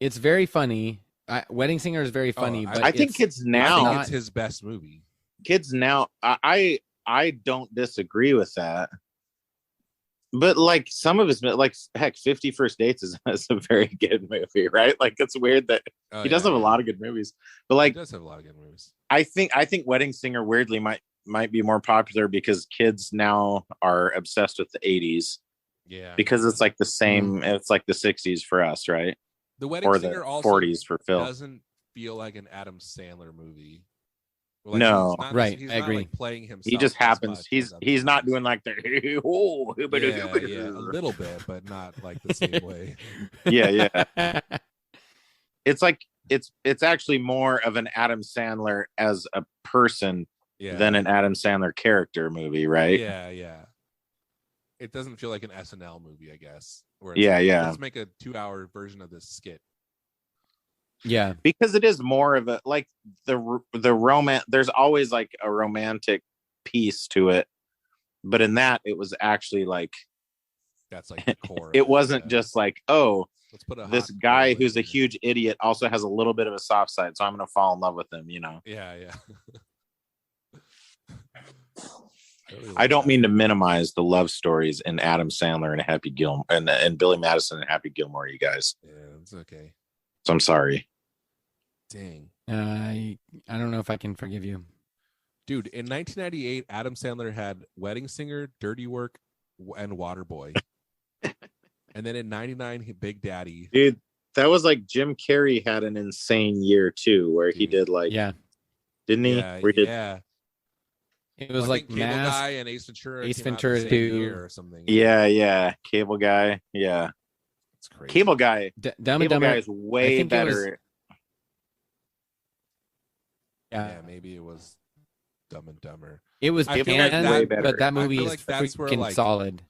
[SPEAKER 2] It's very funny. Wedding Singer is very funny. But
[SPEAKER 3] I think kids now.
[SPEAKER 1] I think it's his best movie.
[SPEAKER 3] Kids now, I don't disagree with that. But like some of his, like heck, 50 First Dates is a very good movie, right? Like it's weird that he does have a lot of good movies, but like
[SPEAKER 1] he does have a lot of good movies.
[SPEAKER 3] I think Wedding Singer weirdly might be more popular because kids now are obsessed with the 80s.
[SPEAKER 1] Yeah,
[SPEAKER 3] because it's like the same. It's like the 60s for us, right?
[SPEAKER 1] The Wedding
[SPEAKER 3] or
[SPEAKER 1] Singer
[SPEAKER 3] the
[SPEAKER 1] also
[SPEAKER 3] 40s for Phil.
[SPEAKER 1] Doesn't feel like an Adam Sandler movie.
[SPEAKER 3] Like, no,
[SPEAKER 2] right?
[SPEAKER 1] He's
[SPEAKER 2] I agree.
[SPEAKER 1] Like playing himself.
[SPEAKER 3] He just happens. He's not doing like the
[SPEAKER 1] yeah, a little bit, but not like the same way.
[SPEAKER 3] yeah. It's like it's actually more of an Adam Sandler as a person than an Adam Sandler character movie, right?
[SPEAKER 1] Yeah. It doesn't feel like an SNL movie, I guess.
[SPEAKER 3] Let's
[SPEAKER 1] make a 2-hour version of this skit.
[SPEAKER 2] Yeah,
[SPEAKER 3] because it is more of a like the romance. There's always like a romantic piece to it, but in that it was actually like
[SPEAKER 1] that's like the core.
[SPEAKER 3] It wasn't just like, oh,
[SPEAKER 1] let's put
[SPEAKER 3] this guy who's a huge idiot also has a little bit of a soft side, so I'm gonna fall in love with him. You know?
[SPEAKER 1] Yeah.
[SPEAKER 3] I don't mean to minimize the love stories in Adam Sandler and Happy Gilmore and Billy Madison and Happy Gilmore, you guys.
[SPEAKER 1] Yeah, it's okay.
[SPEAKER 3] So I'm sorry.
[SPEAKER 1] Dang.
[SPEAKER 2] I don't know if I can forgive you.
[SPEAKER 1] Dude, in 1998, Adam Sandler had Wedding Singer, Dirty Work, and Waterboy. And then in 99, Big Daddy.
[SPEAKER 3] Dude, that was like Jim Carrey had an insane year too, where he did like, didn't he?
[SPEAKER 1] Yeah.
[SPEAKER 2] It was like
[SPEAKER 1] Cable Guy and Ace Ventura.
[SPEAKER 2] Ace Ventura 2
[SPEAKER 1] or something.
[SPEAKER 3] Yeah. Cable Guy. Yeah.
[SPEAKER 1] It's crazy.
[SPEAKER 3] Cable Guy.
[SPEAKER 2] Dumb and Dumber
[SPEAKER 3] Guy is way better.
[SPEAKER 2] Yeah,
[SPEAKER 1] maybe it was Dumb and Dumber.
[SPEAKER 2] It was bad, but that movie is freaking solid.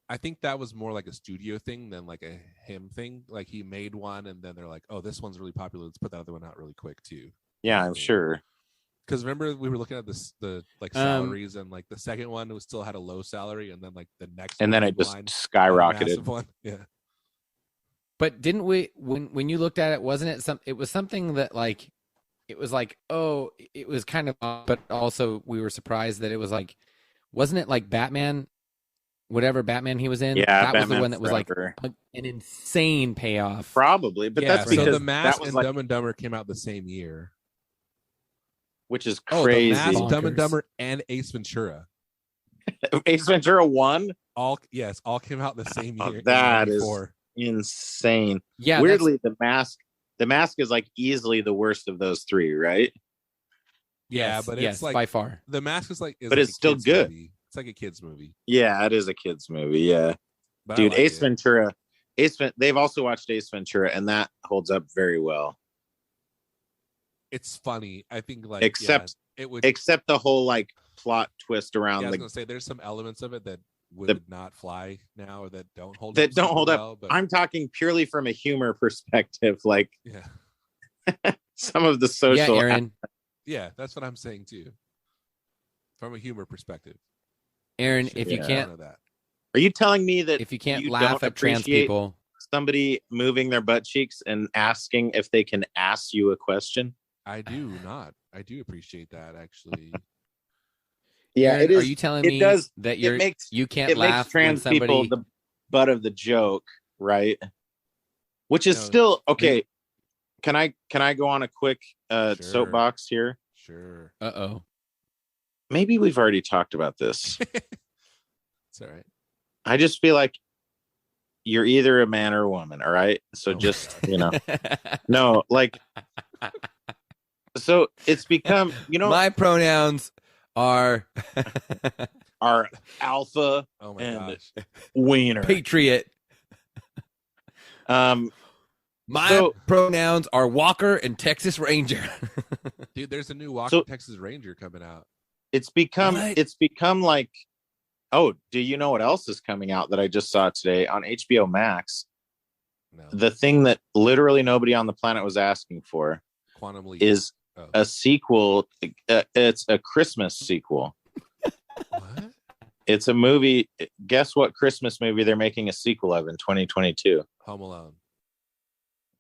[SPEAKER 1] I think that was more like a studio thing than like a him thing. Like he made one, and then they're like, "Oh, this one's really popular. Let's put that other one out really quick too."
[SPEAKER 3] Yeah, I'm sure.
[SPEAKER 1] Because remember we were looking at the like salaries, and like the second one was still had a low salary, and then like the next
[SPEAKER 3] and then it just skyrocketed.
[SPEAKER 1] One. Yeah.
[SPEAKER 2] But didn't we when you looked at it, wasn't it it was something that like it was like, oh, it was kind of, but also we were surprised that it was like, wasn't it like Batman, whatever Batman he was in?
[SPEAKER 3] Yeah,
[SPEAKER 2] that
[SPEAKER 3] Batman
[SPEAKER 2] was the one that was
[SPEAKER 3] Forever.
[SPEAKER 2] like an insane payoff.
[SPEAKER 3] Probably, but that's because
[SPEAKER 1] The Mask and
[SPEAKER 3] like,
[SPEAKER 1] Dumb and Dumber came out the same year,
[SPEAKER 3] which is crazy.
[SPEAKER 1] The Mask, Dumb and Dumber, and Ace Ventura.
[SPEAKER 3] Ace Ventura 1?
[SPEAKER 1] All came out the same year.
[SPEAKER 3] That is insane.
[SPEAKER 2] Yeah,
[SPEAKER 3] weirdly, The Mask is like easily the worst of those three, right?
[SPEAKER 1] Yeah, but it's like
[SPEAKER 2] by far.
[SPEAKER 1] The Mask is like,
[SPEAKER 3] but
[SPEAKER 1] like
[SPEAKER 3] it's still good.
[SPEAKER 1] Movie. It's like a kid's movie.
[SPEAKER 3] Yeah, it is a kid's movie. Yeah,
[SPEAKER 1] but
[SPEAKER 3] dude, Ace Ventura. They've also watched Ace Ventura, and that holds up very well.
[SPEAKER 1] It's funny. I think like
[SPEAKER 3] except the whole like plot twist around.
[SPEAKER 1] I was
[SPEAKER 3] like,
[SPEAKER 1] gonna say there's some elements of it that would not fly now, or that don't hold
[SPEAKER 3] up.
[SPEAKER 1] Well, but
[SPEAKER 3] I'm talking purely from a humor perspective. Like,
[SPEAKER 1] yeah,
[SPEAKER 3] some of the social.
[SPEAKER 2] Yeah, Aaron.
[SPEAKER 1] Yeah, that's what I'm saying too. From a humor perspective.
[SPEAKER 2] Aaron, if you can't,
[SPEAKER 3] Are you telling me that
[SPEAKER 2] if you can't
[SPEAKER 3] you
[SPEAKER 2] laugh
[SPEAKER 3] don't
[SPEAKER 2] at trans
[SPEAKER 3] appreciate
[SPEAKER 2] people,
[SPEAKER 3] somebody moving their butt cheeks and asking if they can ask you a question?
[SPEAKER 1] I do not. I do appreciate that actually.
[SPEAKER 2] Aaron, are you telling me that you can't
[SPEAKER 3] it
[SPEAKER 2] laugh
[SPEAKER 3] makes trans
[SPEAKER 2] when somebody
[SPEAKER 3] people the butt of the joke, right? Which is
[SPEAKER 1] No,
[SPEAKER 3] still okay. Can I go on a quick
[SPEAKER 1] Sure.
[SPEAKER 3] soapbox here?
[SPEAKER 1] Sure.
[SPEAKER 2] Uh-oh.
[SPEAKER 3] Maybe we've already talked about this.
[SPEAKER 1] It's all right.
[SPEAKER 3] I just feel like you're either a man or a woman, all right? So
[SPEAKER 1] Oh my
[SPEAKER 3] just,
[SPEAKER 1] God.
[SPEAKER 3] no, like, so it's become,
[SPEAKER 2] my pronouns are
[SPEAKER 3] our alpha
[SPEAKER 1] Oh my
[SPEAKER 3] and
[SPEAKER 1] gosh.
[SPEAKER 3] wiener.
[SPEAKER 2] patriot. My
[SPEAKER 3] So-
[SPEAKER 2] pronouns are Walker and Texas Ranger.
[SPEAKER 1] Dude, there's a new Walker
[SPEAKER 3] So-
[SPEAKER 1] Texas Ranger coming out.
[SPEAKER 3] It's become
[SPEAKER 2] What?
[SPEAKER 3] like, oh, do you know what else is coming out that I just saw today on HBO Max?
[SPEAKER 1] No.
[SPEAKER 3] The thing that literally nobody on the planet was asking for
[SPEAKER 1] Quantum Leap
[SPEAKER 3] is
[SPEAKER 1] Oh.
[SPEAKER 3] a sequel. It's a Christmas sequel.
[SPEAKER 1] What?
[SPEAKER 3] It's a movie. Guess what Christmas movie they're making a sequel of in 2022?
[SPEAKER 1] Home Alone.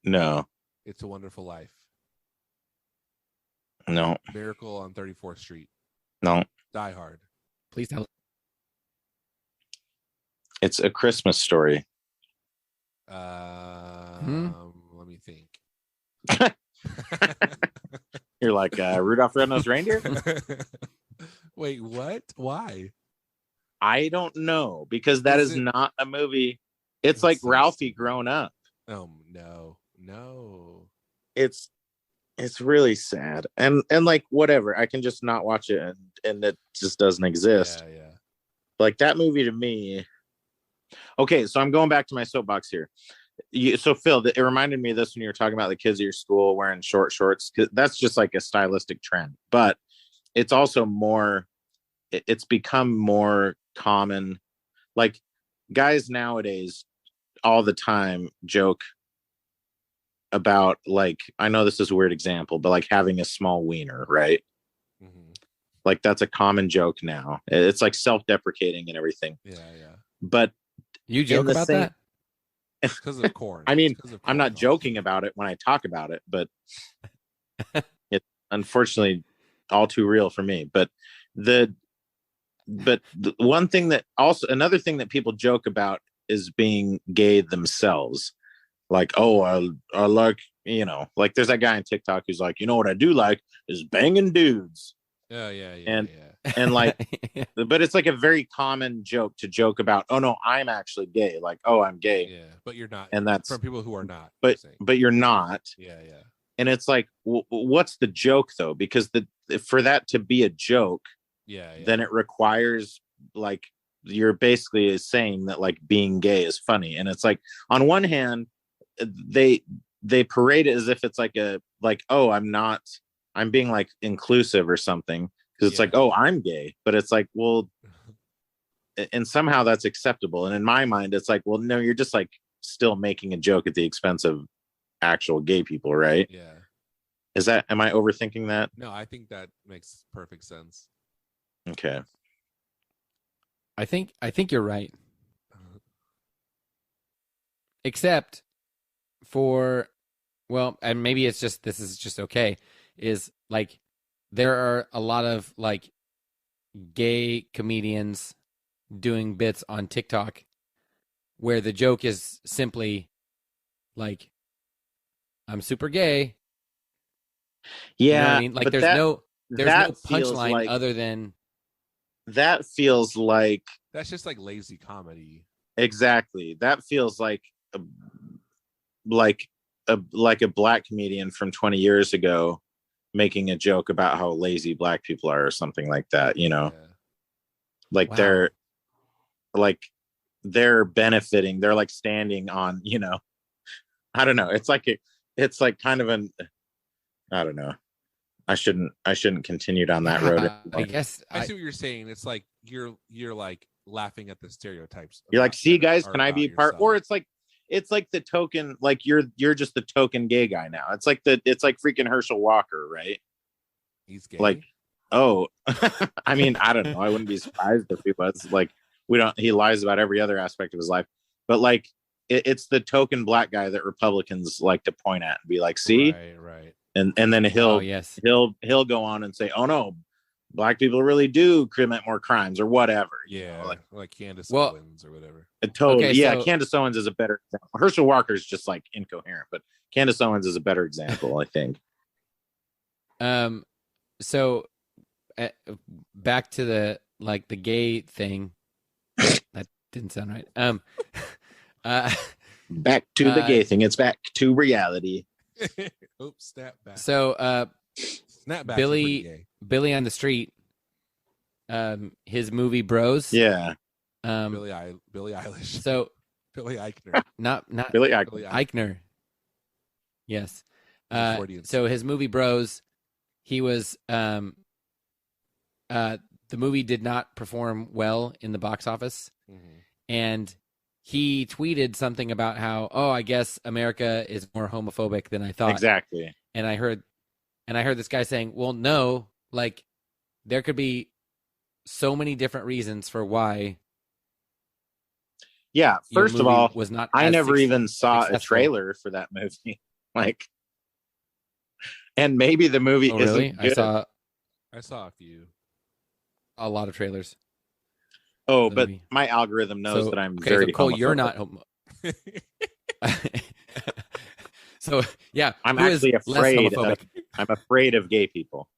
[SPEAKER 3] No,
[SPEAKER 1] It's a Wonderful Life.
[SPEAKER 3] no,
[SPEAKER 1] Miracle on 34th Street.
[SPEAKER 3] no.
[SPEAKER 1] Die Hard.
[SPEAKER 2] Please tell.
[SPEAKER 3] It's A Christmas Story.
[SPEAKER 1] Let me think.
[SPEAKER 3] You're like Rudolph the Red-Nosed Reindeer?
[SPEAKER 1] Wait, what? Why?
[SPEAKER 3] I don't know, because that
[SPEAKER 1] Is
[SPEAKER 3] is
[SPEAKER 1] it-
[SPEAKER 3] not a movie. It's
[SPEAKER 1] That's
[SPEAKER 3] like
[SPEAKER 1] so
[SPEAKER 3] Ralphie
[SPEAKER 1] stupid.
[SPEAKER 3] grown up.
[SPEAKER 1] Oh no.
[SPEAKER 3] It's really sad, and like whatever. I can just not watch it, and it just doesn't exist.
[SPEAKER 1] Yeah.
[SPEAKER 3] Like that movie to me. Okay, so I'm going back to my soapbox here. So Phil, it reminded me of this when you were talking about the kids at your school wearing short shorts. 'Cause that's just like a stylistic trend, but it's also more. It's become more common. Like guys nowadays, all the time joke about, like, I know this is a weird example, but like having a small wiener, right?
[SPEAKER 1] Mhm.
[SPEAKER 3] Like that's a common joke now. It's like self-deprecating and everything.
[SPEAKER 1] Yeah.
[SPEAKER 3] But
[SPEAKER 2] You joke
[SPEAKER 3] the
[SPEAKER 2] about
[SPEAKER 3] same-
[SPEAKER 2] that?
[SPEAKER 1] It's because of corn.
[SPEAKER 3] I mean,
[SPEAKER 1] It's 'cause of
[SPEAKER 3] I'm
[SPEAKER 1] corn,
[SPEAKER 3] not
[SPEAKER 1] also.
[SPEAKER 3] joking about it when I talk about it, but it's unfortunately all too real for me. But the one thing that also, another thing that people joke about is being gay themselves. Like, oh, I like, like there's that guy on TikTok who's like, what I do like is banging dudes.
[SPEAKER 1] Oh, yeah.
[SPEAKER 3] And like, but it's like a very common joke to joke about, oh no, I'm actually gay. Like, oh, I'm gay.
[SPEAKER 1] Yeah, but you're not.
[SPEAKER 3] And that's,
[SPEAKER 1] from people who are not.
[SPEAKER 3] but
[SPEAKER 1] you're saying.
[SPEAKER 3] you're not.
[SPEAKER 1] Yeah.
[SPEAKER 3] And it's like, what's the joke though? Because for that to be a joke,
[SPEAKER 1] Yeah.
[SPEAKER 3] then it requires, like, you're basically saying that like being gay is funny. And it's like, on one hand, they parade it as if it's like oh, I'm being like inclusive or something, because it's
[SPEAKER 1] Yeah.
[SPEAKER 3] like, oh, I'm gay, but it's like, well, and somehow that's acceptable. And in my mind, it's like, well, no, you're just like still making a joke at the expense of actual gay people, right?
[SPEAKER 1] Yeah.
[SPEAKER 3] Am I overthinking that?
[SPEAKER 1] No, I think that makes perfect sense.
[SPEAKER 3] Okay.
[SPEAKER 2] I think you're right. Except for, well, and maybe it's just, this is just okay, is like there are a lot of like gay comedians doing bits on TikTok where the joke is simply like, I'm super gay.
[SPEAKER 3] Yeah.
[SPEAKER 2] You know what I mean? Like
[SPEAKER 3] but
[SPEAKER 2] there's
[SPEAKER 3] that,
[SPEAKER 2] no
[SPEAKER 3] that feels
[SPEAKER 2] punchline
[SPEAKER 3] like,
[SPEAKER 2] other than
[SPEAKER 3] that feels like,
[SPEAKER 1] That's just like lazy comedy.
[SPEAKER 3] exactly. That feels like a black comedian from 20 years ago making a joke about how lazy black people are or something like that,
[SPEAKER 1] Yeah.
[SPEAKER 3] like
[SPEAKER 2] Wow.
[SPEAKER 3] they're benefiting, they're like standing on, I don't know, it's like kind of an, I don't know, I shouldn't continue down that road.
[SPEAKER 2] I guess
[SPEAKER 1] I see what you're saying. It's like you're like laughing at the stereotypes.
[SPEAKER 3] You're like,
[SPEAKER 1] about-
[SPEAKER 3] see,
[SPEAKER 1] that
[SPEAKER 3] guys,
[SPEAKER 1] are
[SPEAKER 3] can I be a
[SPEAKER 1] about
[SPEAKER 3] part? Or
[SPEAKER 1] yourself.
[SPEAKER 3] it's like the token, like you're just the token gay guy now. It's like freaking Herschel Walker, right?
[SPEAKER 1] He's gay.
[SPEAKER 3] Like, oh, I mean, I don't know. I wouldn't be surprised if he was. Like, he lies about every other aspect of his life, but like it's the token black guy that Republicans like to point at and be like, see,
[SPEAKER 1] right.
[SPEAKER 3] And then
[SPEAKER 2] Oh, yes.
[SPEAKER 3] he'll go on and say, oh no, black people really do commit more crimes or whatever.
[SPEAKER 1] Yeah, like Candace
[SPEAKER 2] Well-
[SPEAKER 1] Owens or whatever.
[SPEAKER 3] Totally.
[SPEAKER 2] Okay,
[SPEAKER 3] Yeah,
[SPEAKER 2] so-
[SPEAKER 3] Candace Owens is a better example. Herschel Walker is just like incoherent, but Candace Owens is a better example, I think.
[SPEAKER 2] So back to the gay thing. That didn't sound right.
[SPEAKER 3] Back to the gay thing. It's back to reality.
[SPEAKER 1] Oops, snap back.
[SPEAKER 2] So
[SPEAKER 1] Snap back.
[SPEAKER 2] Billy on the Street, his movie Bros.
[SPEAKER 3] Yeah.
[SPEAKER 1] Billy Eilish.
[SPEAKER 2] So
[SPEAKER 1] Billy Eichner.
[SPEAKER 2] not
[SPEAKER 3] Billy
[SPEAKER 2] Eichner. Yes.
[SPEAKER 1] Freudian.
[SPEAKER 2] So his movie Bros, he was the movie did not perform well in the box office, and he tweeted something about how, I guess America is more homophobic than I thought.
[SPEAKER 3] Exactly.
[SPEAKER 2] And I heard this guy saying, well, no, like there could be so many different reasons for why.
[SPEAKER 3] Yeah. First of all,
[SPEAKER 2] was not.
[SPEAKER 3] I never even saw
[SPEAKER 2] successful.
[SPEAKER 3] a trailer for that movie. Like, and maybe the movie
[SPEAKER 2] Oh,
[SPEAKER 3] isn't
[SPEAKER 2] really?
[SPEAKER 3] good.
[SPEAKER 1] I saw a few.
[SPEAKER 2] A lot of trailers.
[SPEAKER 3] Oh,
[SPEAKER 2] the
[SPEAKER 3] but
[SPEAKER 2] movie.
[SPEAKER 3] my algorithm knows that I'm
[SPEAKER 2] okay,
[SPEAKER 3] very
[SPEAKER 2] so Cole,
[SPEAKER 3] homophobic.
[SPEAKER 2] you're not homo. So yeah,
[SPEAKER 3] I'm
[SPEAKER 2] who is
[SPEAKER 3] actually
[SPEAKER 2] less
[SPEAKER 3] afraid.
[SPEAKER 2] homophobic?
[SPEAKER 3] I'm afraid of gay people.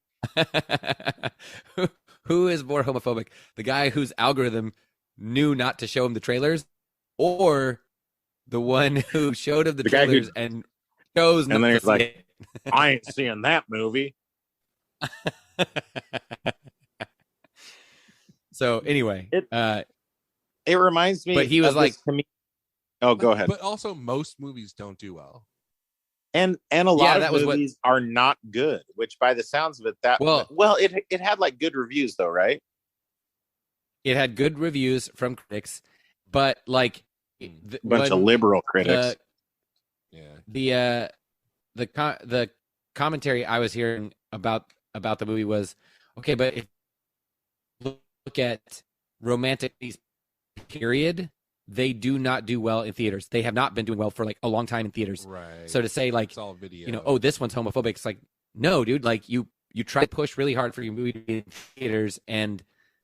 [SPEAKER 2] Who is more homophobic? The guy whose algorithm knew not to show him the trailers, or the one who showed him the
[SPEAKER 3] guy who-
[SPEAKER 2] trailers and chose not
[SPEAKER 3] And then
[SPEAKER 2] to
[SPEAKER 3] he's
[SPEAKER 2] see
[SPEAKER 3] like, I ain't seeing that movie.
[SPEAKER 2] it. So anyway,
[SPEAKER 3] It reminds me.
[SPEAKER 2] But he was
[SPEAKER 3] of
[SPEAKER 2] like-
[SPEAKER 3] this oh, go ahead.
[SPEAKER 1] But also, most movies don't do well.
[SPEAKER 3] And a lot
[SPEAKER 2] that
[SPEAKER 3] of
[SPEAKER 2] was what-
[SPEAKER 3] movies are not good. Which, by the sounds of it, it had like good reviews though, right?
[SPEAKER 2] it had good reviews from critics, but like
[SPEAKER 3] Bunch of liberal critics.
[SPEAKER 1] Yeah.
[SPEAKER 2] The commentary I was hearing about the movie was, okay, but if you look at romantic movies, period, they do not do well in theaters. They have not been doing well for like a long time in theaters.
[SPEAKER 1] Right.
[SPEAKER 2] So to say like,
[SPEAKER 1] it's all video.
[SPEAKER 2] this one's homophobic, it's like, no, dude, like you try to push really hard for your movie to be in theaters, and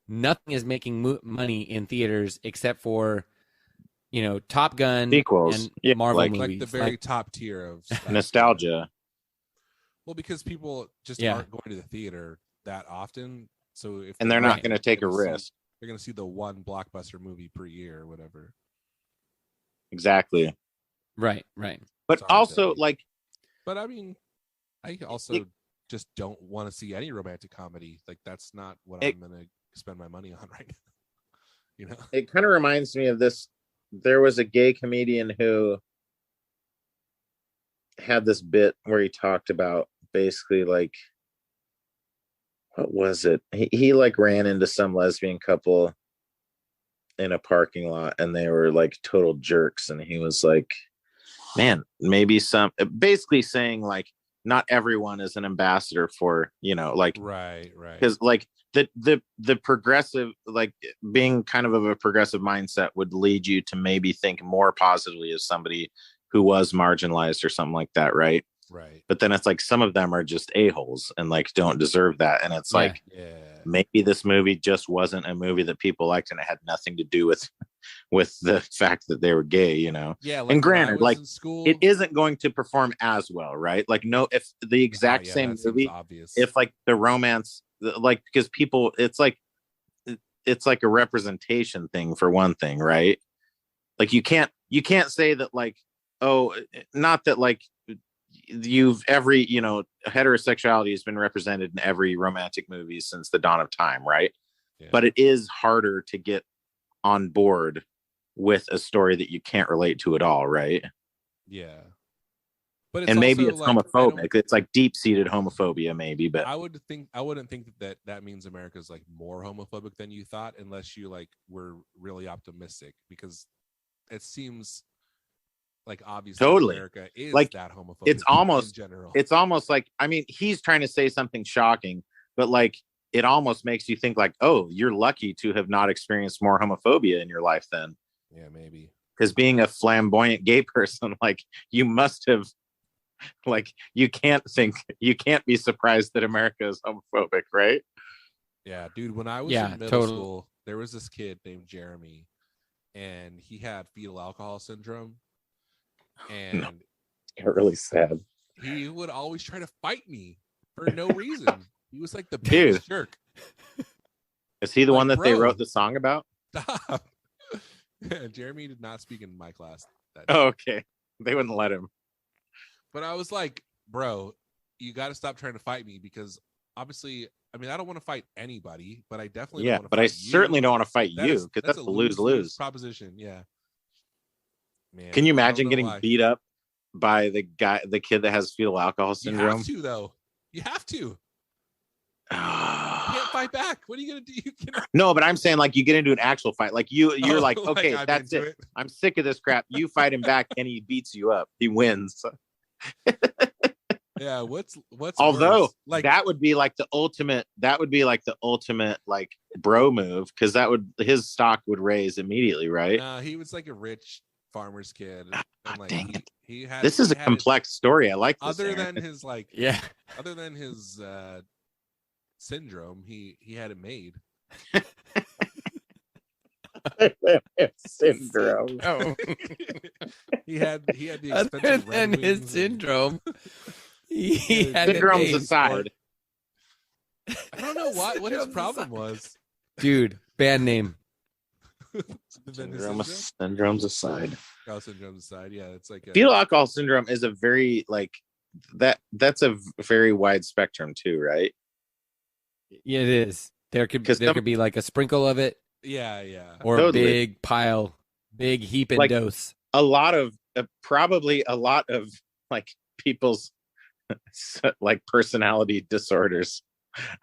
[SPEAKER 2] nothing is making money in theaters except for Top Gun
[SPEAKER 3] Sequels.
[SPEAKER 2] and
[SPEAKER 3] Yeah,
[SPEAKER 2] Marvel
[SPEAKER 3] like
[SPEAKER 2] movies.
[SPEAKER 1] like the very top tier of stuff.
[SPEAKER 3] Nostalgia.
[SPEAKER 1] Well, because people just
[SPEAKER 2] Yeah.
[SPEAKER 1] aren't going to the theater that often, so if
[SPEAKER 3] And they're
[SPEAKER 1] they
[SPEAKER 3] not
[SPEAKER 1] are,
[SPEAKER 3] going to take a
[SPEAKER 1] they're gonna see-
[SPEAKER 3] risk.
[SPEAKER 1] They're going to see the one blockbuster movie per year or whatever.
[SPEAKER 3] Exactly.
[SPEAKER 2] Right.
[SPEAKER 3] But
[SPEAKER 1] Sorry,
[SPEAKER 3] also,
[SPEAKER 1] Debbie.
[SPEAKER 3] like,
[SPEAKER 1] But I mean, I also just don't want to see any romantic comedy. Like that's not what I'm going to spend my money on right now.
[SPEAKER 3] it kind of reminds me of this. There was a gay comedian who had this bit where he talked about basically like, what was it? He like ran into some lesbian couple in a parking lot and they were like total jerks. And he was like, man, maybe basically saying like, not everyone is an ambassador for, like,
[SPEAKER 1] Right.
[SPEAKER 3] because like the progressive, like being kind of a progressive mindset would lead you to maybe think more positively of somebody who was marginalized or something like that, right?
[SPEAKER 1] Right.
[SPEAKER 3] But then it's like some of them are just a-holes and like don't deserve that, and it's like
[SPEAKER 1] Yeah.
[SPEAKER 3] maybe this movie just wasn't a movie that people liked, and it had nothing to do with the fact that they were gay,
[SPEAKER 1] Yeah.
[SPEAKER 3] And granted,
[SPEAKER 1] when I was
[SPEAKER 3] like,
[SPEAKER 1] in school,
[SPEAKER 3] it isn't going to perform as well, right? Like, no, if the exact same
[SPEAKER 1] that seems
[SPEAKER 3] movie,
[SPEAKER 1] obvious.
[SPEAKER 3] if like the romance, like, because people, it's like a representation thing for one thing, right? Like you can't say that like, oh, not that like every heterosexuality has been represented in every romantic movie since the dawn of time, right?
[SPEAKER 1] Yeah.
[SPEAKER 3] But it is harder to get on board with a story that you can't relate to at all, right?
[SPEAKER 1] Yeah. But it's
[SPEAKER 3] And maybe
[SPEAKER 1] also,
[SPEAKER 3] it's
[SPEAKER 1] like, I don't-
[SPEAKER 3] homophobic. It's like deep-seated homophobia, maybe. But
[SPEAKER 1] I wouldn't think that means America's like more homophobic than you thought, unless you like were really optimistic, because it seems like obviously
[SPEAKER 3] Totally.
[SPEAKER 1] America is
[SPEAKER 3] Like,
[SPEAKER 1] that homophobic.
[SPEAKER 3] it's almost-
[SPEAKER 1] in general.
[SPEAKER 3] it's almost like, I mean, he's trying to say something shocking, but like it almost makes you think like, oh, you're lucky to have not experienced more homophobia in your life then.
[SPEAKER 1] Yeah, maybe.
[SPEAKER 3] Because being a flamboyant gay person, like you must have, like you can't be surprised that America is homophobic, right?
[SPEAKER 1] Yeah, dude. When I was
[SPEAKER 2] Yeah,
[SPEAKER 1] in middle
[SPEAKER 2] totally.
[SPEAKER 1] school, there was this kid named Jeremy, and he had fetal alcohol syndrome, and
[SPEAKER 3] Really sad.
[SPEAKER 1] he would always try to fight me for no reason. He was like the
[SPEAKER 3] Dude.
[SPEAKER 1] biggest jerk.
[SPEAKER 3] Is he the
[SPEAKER 1] Like,
[SPEAKER 3] one that they
[SPEAKER 1] bro.
[SPEAKER 3] wrote the song about?
[SPEAKER 1] Stop. Jeremy did not speak in my class. That
[SPEAKER 3] Oh, okay. They wouldn't let him.
[SPEAKER 1] But I was like, bro, you got to stop trying to fight me because obviously, I mean, I don't want to fight anybody, but I definitely
[SPEAKER 3] Yeah,
[SPEAKER 1] don't want to
[SPEAKER 3] but
[SPEAKER 1] fight
[SPEAKER 3] I certainly
[SPEAKER 1] you.
[SPEAKER 3] don't want to fight
[SPEAKER 1] That
[SPEAKER 3] you
[SPEAKER 1] is-
[SPEAKER 3] because that's a
[SPEAKER 1] lose-lose
[SPEAKER 3] lose-lose.
[SPEAKER 1] proposition. Yeah. Man,
[SPEAKER 3] Can you
[SPEAKER 1] I don't
[SPEAKER 3] imagine
[SPEAKER 1] know
[SPEAKER 3] getting
[SPEAKER 1] why.
[SPEAKER 3] beat up by the kid that has fetal alcohol
[SPEAKER 1] You
[SPEAKER 3] syndrome?
[SPEAKER 1] have to, though. You have to. You can't fight back. What are you gonna do? You cannot.
[SPEAKER 3] No, but I'm saying like you get into an actual fight. Like you're
[SPEAKER 1] Oh,
[SPEAKER 3] like, okay,
[SPEAKER 1] I'm
[SPEAKER 3] that's
[SPEAKER 1] into
[SPEAKER 3] it. I'm sick of this crap. You fight him back and he beats you up. He wins.
[SPEAKER 1] Yeah. What's
[SPEAKER 3] Although
[SPEAKER 1] worse? Like
[SPEAKER 3] that would be like the ultimate like bro move because his stock would raise immediately, right?
[SPEAKER 1] he was like a rich farmer's kid.
[SPEAKER 3] Ah,
[SPEAKER 1] And like
[SPEAKER 3] dang it.
[SPEAKER 1] he had
[SPEAKER 3] This is
[SPEAKER 1] he
[SPEAKER 3] a
[SPEAKER 1] had it-
[SPEAKER 3] complex story. I like this.
[SPEAKER 1] other
[SPEAKER 3] Aaron.
[SPEAKER 1] than his like
[SPEAKER 2] Yeah.
[SPEAKER 1] other than his syndrome, he had it made.
[SPEAKER 3] syndrome.
[SPEAKER 2] Oh.
[SPEAKER 1] he had the
[SPEAKER 2] Other
[SPEAKER 1] expensive
[SPEAKER 2] than
[SPEAKER 1] Red
[SPEAKER 2] his
[SPEAKER 1] Wings and-
[SPEAKER 2] syndrome, he had it
[SPEAKER 3] Syndrome's
[SPEAKER 2] made.
[SPEAKER 3] aside.
[SPEAKER 1] I don't know what his
[SPEAKER 2] Syndrome's
[SPEAKER 1] problem
[SPEAKER 2] aside.
[SPEAKER 1] was.
[SPEAKER 2] Dude, band name.
[SPEAKER 1] Then his
[SPEAKER 3] Syndrome's aside.
[SPEAKER 1] Oh, syndrome aside, yeah, it's like
[SPEAKER 3] Fetal alcohol syndrome is a very like that's a very wide spectrum too, right?
[SPEAKER 2] Yeah, it is. There could
[SPEAKER 3] 'Cause some-
[SPEAKER 2] be like a sprinkle of it
[SPEAKER 1] yeah.
[SPEAKER 2] or
[SPEAKER 3] Totally.
[SPEAKER 2] a big pile, big heap and
[SPEAKER 3] Like-
[SPEAKER 2] dose.
[SPEAKER 3] A lot of probably a lot of like people's like personality disorders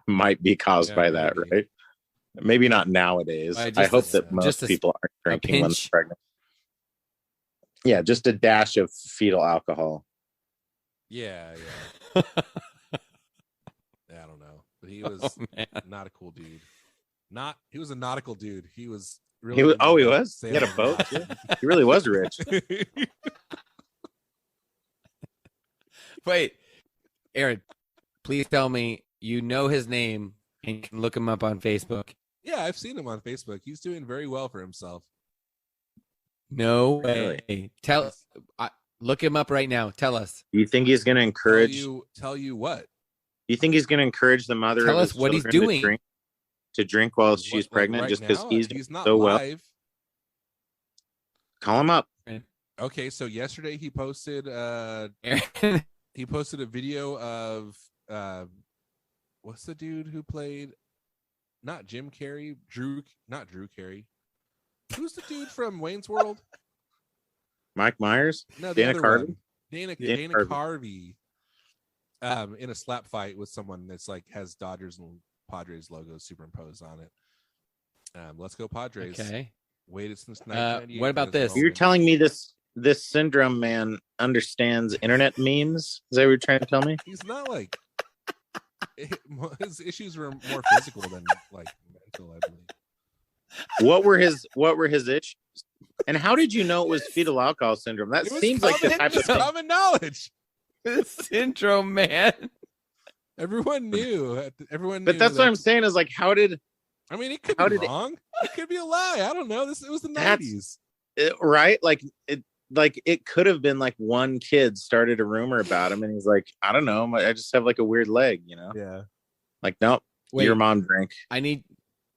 [SPEAKER 3] might be caused
[SPEAKER 1] Yeah,
[SPEAKER 3] by that,
[SPEAKER 1] maybe.
[SPEAKER 3] right? Maybe not nowadays.
[SPEAKER 2] Right,
[SPEAKER 3] I
[SPEAKER 2] just
[SPEAKER 3] hope
[SPEAKER 2] a-
[SPEAKER 3] that most
[SPEAKER 2] just a-
[SPEAKER 3] people aren't drinking when
[SPEAKER 2] pinch.
[SPEAKER 3] they're pregnant. Yeah, just a dash of fetal alcohol.
[SPEAKER 1] Yeah. I don't know, but he was
[SPEAKER 2] Oh, man.
[SPEAKER 1] not a cool dude. He was a nautical dude. He was really.
[SPEAKER 3] He was.
[SPEAKER 1] into,
[SPEAKER 3] Oh, he
[SPEAKER 1] like,
[SPEAKER 3] was. He had a
[SPEAKER 1] sailing
[SPEAKER 3] boat.
[SPEAKER 1] yachts.
[SPEAKER 3] Too. He really was rich.
[SPEAKER 2] Wait, Aaron, please tell me you know his name and you can look him up on Facebook.
[SPEAKER 1] Yeah, I've seen him on Facebook. He's doing very well for himself.
[SPEAKER 2] No
[SPEAKER 3] Really?
[SPEAKER 2] way. Look him up right now. Tell us.
[SPEAKER 3] You think he's going to encourage?
[SPEAKER 1] Tell you what?
[SPEAKER 3] You think he's going to encourage the mother
[SPEAKER 2] Tell
[SPEAKER 3] of
[SPEAKER 2] us
[SPEAKER 3] his
[SPEAKER 2] what he's
[SPEAKER 3] children
[SPEAKER 2] doing.
[SPEAKER 3] to drink while she's
[SPEAKER 1] What, like,
[SPEAKER 3] pregnant
[SPEAKER 1] right
[SPEAKER 3] just because
[SPEAKER 1] now?
[SPEAKER 3] he's doing
[SPEAKER 1] not
[SPEAKER 3] so well?
[SPEAKER 1] live.
[SPEAKER 3] Call him up.
[SPEAKER 1] Okay, so yesterday he posted
[SPEAKER 2] Aaron,
[SPEAKER 1] a video of what's the dude who played not Jim Carrey, not Drew Carey. Who's the dude from Wayne's World?
[SPEAKER 3] Mike Myers.
[SPEAKER 1] No, the
[SPEAKER 3] Dana
[SPEAKER 1] other
[SPEAKER 3] Carvey?
[SPEAKER 1] one. Dana
[SPEAKER 3] Dana
[SPEAKER 1] Carvey. In a slap fight with someone that's like has Dodgers and Padres logos superimposed on it. Let's go Padres.
[SPEAKER 2] okay.
[SPEAKER 1] Waited since 1998.
[SPEAKER 2] what
[SPEAKER 1] for
[SPEAKER 2] about this?
[SPEAKER 3] You're
[SPEAKER 1] moment.
[SPEAKER 3] telling me this syndrome man understands internet memes? Is that what you're trying to tell me?
[SPEAKER 1] He's not like his issues were more physical than like mental, I believe.
[SPEAKER 3] What were his issues? And how did you know it was fetal alcohol syndrome? That
[SPEAKER 1] It was
[SPEAKER 3] seems like the
[SPEAKER 1] common-
[SPEAKER 3] type of
[SPEAKER 1] it's
[SPEAKER 3] thing.
[SPEAKER 1] common knowledge.
[SPEAKER 2] The syndrome, man.
[SPEAKER 1] Everyone knew. Everyone knew.
[SPEAKER 3] But that's what I'm saying is like, how did
[SPEAKER 1] I mean, it could
[SPEAKER 3] how
[SPEAKER 1] be
[SPEAKER 3] did it-
[SPEAKER 1] wrong. It could be a lie. I don't know. It was the
[SPEAKER 3] That's-
[SPEAKER 1] 90s.
[SPEAKER 3] it, right? Like it could have been like one kid started a rumor about him and he's like, I don't know, I just have like a weird leg, you know?
[SPEAKER 1] Yeah.
[SPEAKER 3] Like, nope,
[SPEAKER 2] Wait,
[SPEAKER 3] your mom drank.
[SPEAKER 2] I need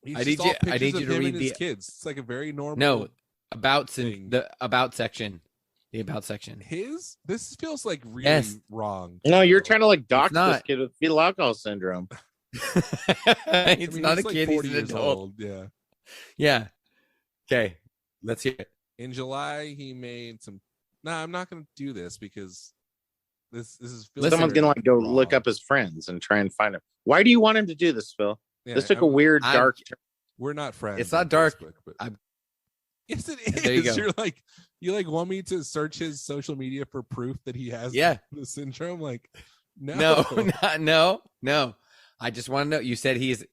[SPEAKER 1] He's
[SPEAKER 2] I
[SPEAKER 1] just
[SPEAKER 2] need
[SPEAKER 1] all
[SPEAKER 2] you- I
[SPEAKER 1] pictures
[SPEAKER 2] need
[SPEAKER 1] of
[SPEAKER 2] you to
[SPEAKER 1] him
[SPEAKER 2] read
[SPEAKER 1] and his
[SPEAKER 2] the-
[SPEAKER 1] kids. It's like a very normal.
[SPEAKER 2] no about
[SPEAKER 1] thing.
[SPEAKER 2] the about section. The about section.
[SPEAKER 1] This feels like really
[SPEAKER 2] Yes.
[SPEAKER 1] wrong.
[SPEAKER 3] No, you're trying to like dox this
[SPEAKER 2] not.
[SPEAKER 3] kid with fetal alcohol syndrome.
[SPEAKER 1] I
[SPEAKER 2] It's
[SPEAKER 1] mean,
[SPEAKER 2] not a
[SPEAKER 1] he's like
[SPEAKER 2] kid,
[SPEAKER 1] 40
[SPEAKER 2] he's an
[SPEAKER 1] years
[SPEAKER 2] adult.
[SPEAKER 1] old. Yeah.
[SPEAKER 2] Yeah. Okay. Let's hear it.
[SPEAKER 1] In July, he made some. Nah, I'm not going to do this because this is. feels
[SPEAKER 3] Someone's
[SPEAKER 1] very
[SPEAKER 3] gonna like go
[SPEAKER 1] wrong.
[SPEAKER 3] look up his friends and try and find him. Why do you want him to do this, Phil?
[SPEAKER 1] Yeah,
[SPEAKER 3] This took a
[SPEAKER 1] I'm-
[SPEAKER 3] weird
[SPEAKER 2] I'm-
[SPEAKER 3] dark turn.
[SPEAKER 1] We're not friends.
[SPEAKER 2] It's not
[SPEAKER 1] on
[SPEAKER 2] dark.
[SPEAKER 1] Facebook, but
[SPEAKER 2] I'm-
[SPEAKER 1] yes, it is.
[SPEAKER 2] There you go.
[SPEAKER 1] You're like, you like want me to search his social media for proof that he has
[SPEAKER 2] Yeah.
[SPEAKER 1] the syndrome? Like, no,
[SPEAKER 2] No, no. I just want to know. You said he's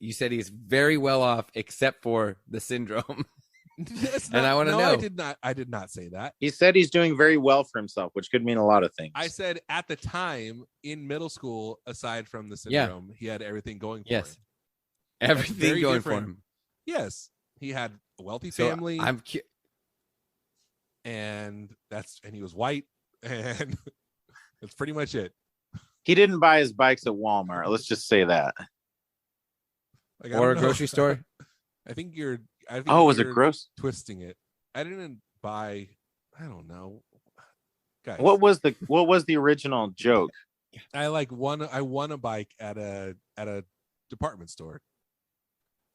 [SPEAKER 2] very well off, except for the syndrome. And I want to know.
[SPEAKER 1] I did not say that.
[SPEAKER 3] He said he's doing very well for himself, which could mean a lot of things.
[SPEAKER 1] I said at the time in middle school, aside from the syndrome, he had everything going for him.
[SPEAKER 2] Everything going for him.
[SPEAKER 1] Yes, he had a wealthy family. And he was white, and that's pretty much it.
[SPEAKER 3] He didn't buy his bikes at Walmart. Let's just say that.
[SPEAKER 1] Like,
[SPEAKER 2] or a grocery store.
[SPEAKER 1] I think you're.
[SPEAKER 3] Was it gross?
[SPEAKER 1] Twisting it. I didn't buy. I don't know. Guys,
[SPEAKER 3] what was the original joke?
[SPEAKER 1] I won a bike at a department store.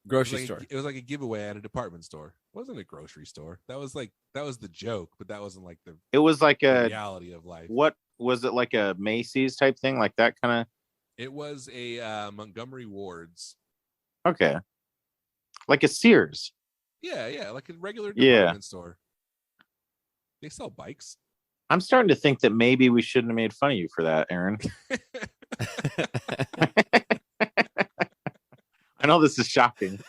[SPEAKER 2] Grocery store.
[SPEAKER 1] It was like a giveaway at a department store. It wasn't a grocery store. That was the joke, but that wasn't like the.
[SPEAKER 3] It was like a
[SPEAKER 1] reality of life.
[SPEAKER 3] What was it, like a Macy's type thing, like that kind of?
[SPEAKER 1] It was a Montgomery Ward's.
[SPEAKER 3] Okay. Like a Sears.
[SPEAKER 1] Yeah, like a regular department store. They sell bikes.
[SPEAKER 3] I'm starting to think that maybe we shouldn't have made fun of you for that, Aaron. I know this is shocking.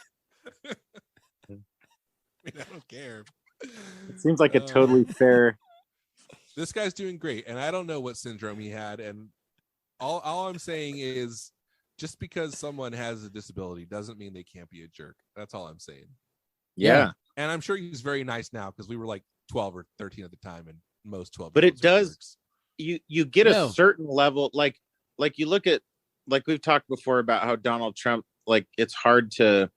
[SPEAKER 1] I don't care.
[SPEAKER 3] It seems like a totally fair.
[SPEAKER 1] This guy's doing great, and I don't know what syndrome he had. And all I'm saying is, just because someone has a disability doesn't mean they can't be a jerk. That's all I'm saying.
[SPEAKER 3] Yeah.
[SPEAKER 1] And I'm sure he's very nice now, because we were like 12 or 13 at the time, and most 12.
[SPEAKER 3] But it does. Jerks. You get a certain level, like you look at, like we've talked before about how Donald Trump, like it's hard to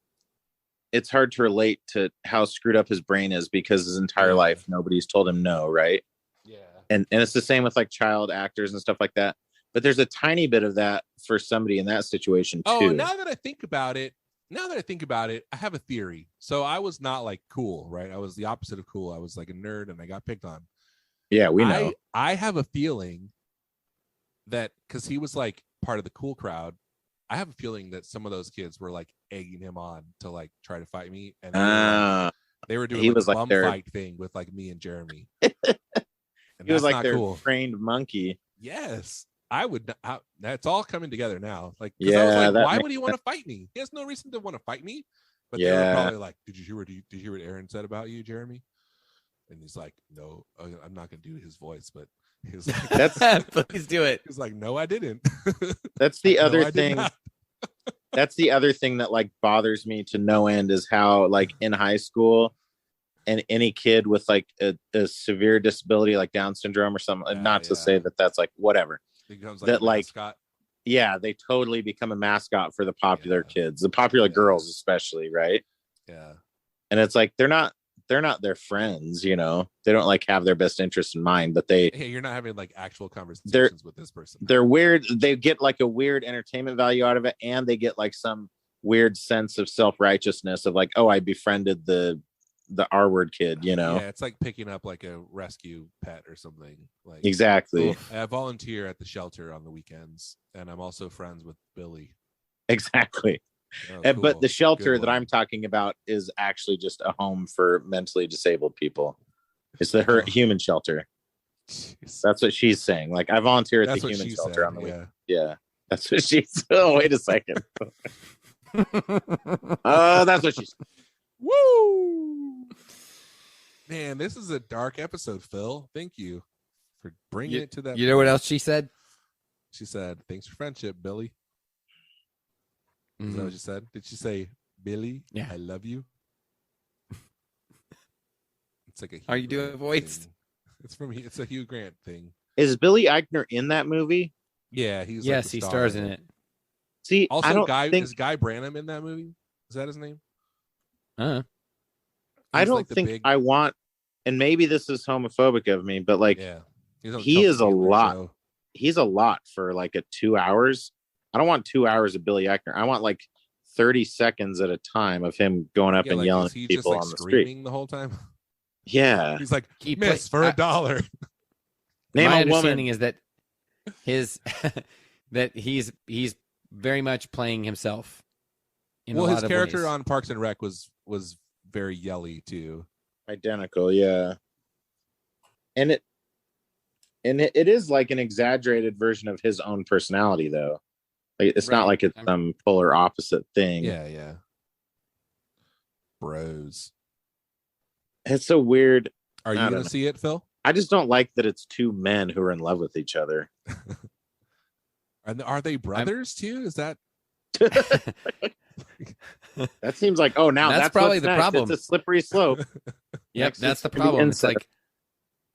[SPEAKER 3] relate to how screwed up his brain is, because his entire life nobody's told him no, right?
[SPEAKER 1] Yeah.
[SPEAKER 3] And it's the same with like child actors and stuff like that. But there's a tiny bit of that for somebody in that situation too.
[SPEAKER 1] Oh, now that I think about it, I have a theory. So I was not like cool, right? I was the opposite of cool. I was like a nerd, and I got picked on.
[SPEAKER 3] Yeah, we know.
[SPEAKER 1] I have a feeling that because he was like part of the cool crowd, I have a feeling that some of those kids were like egging him on to like try to fight me, and they were doing a bum fight thing with like me and Jeremy. And
[SPEAKER 3] he was like their
[SPEAKER 1] cool.
[SPEAKER 3] trained monkey.
[SPEAKER 1] Yes. That's all coming together now. Like,
[SPEAKER 3] yeah,
[SPEAKER 1] I was like, why would he want to fight me? He has no reason to want to fight me. But they were probably like, did you hear what Aaron said about you, Jeremy? And he's like, no, I'm not gonna do his voice, but he's like,
[SPEAKER 2] please do it.
[SPEAKER 1] He's like, no, I didn't.
[SPEAKER 3] That's the other thing. That's the other thing that like bothers me to no end, is how like in high school, and any kid with like a severe disability like Down syndrome or something, not to say that that's like whatever,
[SPEAKER 1] becomes
[SPEAKER 3] that like
[SPEAKER 1] mascot.
[SPEAKER 3] Yeah, they totally become a mascot for the popular kids, the popular girls especially, right?
[SPEAKER 1] Yeah.
[SPEAKER 3] And it's like they're not their friends, you know. They don't like have their best interest in mind, but
[SPEAKER 1] you're not having like actual conversations with this person.
[SPEAKER 3] They're weird. They get like a weird entertainment value out of it, and they get like some weird sense of self-righteousness of like, oh, I befriended the R-word kid, you know.
[SPEAKER 1] Yeah, it's like picking up like a rescue pet or something. Like
[SPEAKER 3] exactly.
[SPEAKER 1] I volunteer at the shelter on the weekends, and I'm also friends with Billy.
[SPEAKER 3] Exactly.
[SPEAKER 1] Oh, cool.
[SPEAKER 3] But the shelter that I'm talking about is actually just a home for mentally disabled people. It's the human shelter. Jeez. That's what she's saying. Like I volunteer at the human shelter on the weekend. Yeah, that's what she's. Oh, wait a second. Oh, that's what she's.
[SPEAKER 1] Woo! Man, this is a dark episode, Phil. Thank you for bringing it to that.
[SPEAKER 2] You know what else she said?
[SPEAKER 1] She said, "Thanks for friendship, Billy." Is that what she said? Did she say, "Billy,
[SPEAKER 2] yeah,
[SPEAKER 1] I love you"? It's like a.
[SPEAKER 2] Are you doing a voice?
[SPEAKER 1] It's a Hugh Grant thing.
[SPEAKER 3] Is Billy Eichner in that movie?
[SPEAKER 1] Yeah, he's.
[SPEAKER 2] Yes,
[SPEAKER 1] like
[SPEAKER 2] he stars in it.
[SPEAKER 3] See,
[SPEAKER 1] also,
[SPEAKER 3] I don't think...
[SPEAKER 1] is Guy Branum in that movie? Is that his name?
[SPEAKER 3] I don't think I want, and maybe this is homophobic of me, but like, he is a lot. Show. He's a lot for like a 2 hours. I don't want 2 hours of Billy Eichner. I want like 30 seconds at a time of him going up and like, yelling at people just, like, on the street
[SPEAKER 1] the whole time.
[SPEAKER 3] Yeah,
[SPEAKER 1] he's like, "Miss for $1."
[SPEAKER 2] My understanding is that that he's very much playing himself.
[SPEAKER 1] His character on Parks and Rec was very yelly too.
[SPEAKER 3] Identical, yeah. And it is like an exaggerated version of his own personality, though. Like it's not like it's some polar opposite thing.
[SPEAKER 1] Yeah. Bros.
[SPEAKER 3] It's so weird.
[SPEAKER 1] Are you gonna see it, Phil?
[SPEAKER 3] I just don't like that it's two men who are in love with each other.
[SPEAKER 1] And are they brothers too? Is that
[SPEAKER 3] that seems like now that's
[SPEAKER 2] probably the
[SPEAKER 3] next.
[SPEAKER 2] problem.
[SPEAKER 3] It's a slippery slope.
[SPEAKER 2] Yep, that's the problem. It's like,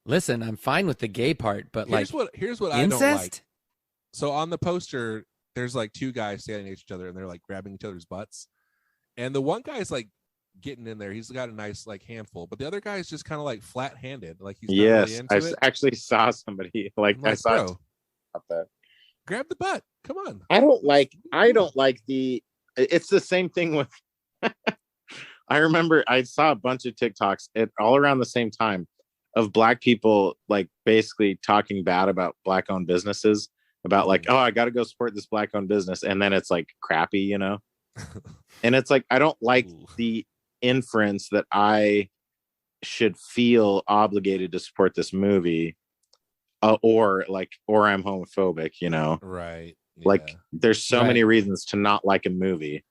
[SPEAKER 2] listen, I'm fine with the gay part, but
[SPEAKER 1] here's what
[SPEAKER 2] incest?
[SPEAKER 1] I don't like. So on the poster, there's like two guys standing next to each other and they're like grabbing each other's butts. And the one guy's like getting in there. He's got a nice like handful, but the other guy is just kind of like flat-handed. Like he's not really into it.
[SPEAKER 3] Actually saw somebody like I saw
[SPEAKER 1] bro,
[SPEAKER 3] about that.
[SPEAKER 1] Grab the butt. Come on.
[SPEAKER 3] I don't like it's the same thing with I remember I saw a bunch of TikToks all around the same time of Black people like basically talking bad about Black owned businesses, about like, I got to go support this Black owned business. And then it's like crappy, you know? And it's like, I don't like the inference that I should feel obligated to support this movie or I'm homophobic, you know?
[SPEAKER 1] Right. Yeah.
[SPEAKER 3] Like there's so many reasons to not like a movie.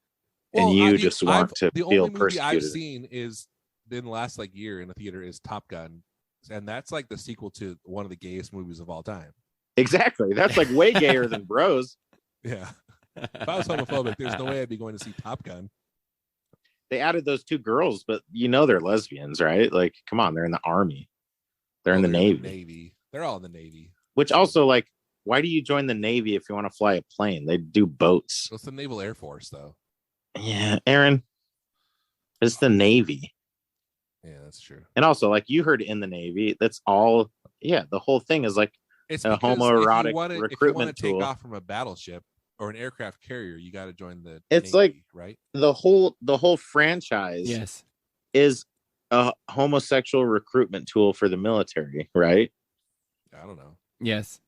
[SPEAKER 3] And you just want to feel persecuted. The only movie I've
[SPEAKER 1] seen is in the last like year in a theater is Top Gun. And that's like the sequel to one of the gayest movies of all time.
[SPEAKER 3] Exactly. That's like way gayer than Bros.
[SPEAKER 1] Yeah. If I was homophobic, there's no way I'd be going to see Top Gun.
[SPEAKER 3] They added those two girls, but you know they're lesbians, right? Like, come on, they're in the Army. They're in the Navy.
[SPEAKER 1] They're all in the Navy.
[SPEAKER 3] Which also, like, why do you join the Navy if you want to fly a plane? They do boats.
[SPEAKER 1] It's the Naval Air Force, though.
[SPEAKER 3] Yeah, Aaron. It's the Navy.
[SPEAKER 1] Yeah, that's true.
[SPEAKER 3] And also, like you heard in the Navy, that's all. Yeah, the whole thing is like
[SPEAKER 1] it's
[SPEAKER 3] a homoerotic recruitment
[SPEAKER 1] if you want to
[SPEAKER 3] tool.
[SPEAKER 1] Take off from a battleship or an aircraft carrier, you got to join the.
[SPEAKER 3] It's
[SPEAKER 1] Navy,
[SPEAKER 3] like
[SPEAKER 1] right.
[SPEAKER 3] The whole franchise.
[SPEAKER 2] Yes.
[SPEAKER 3] Is a homosexual recruitment tool for the military, right?
[SPEAKER 1] I don't know.
[SPEAKER 2] Yes.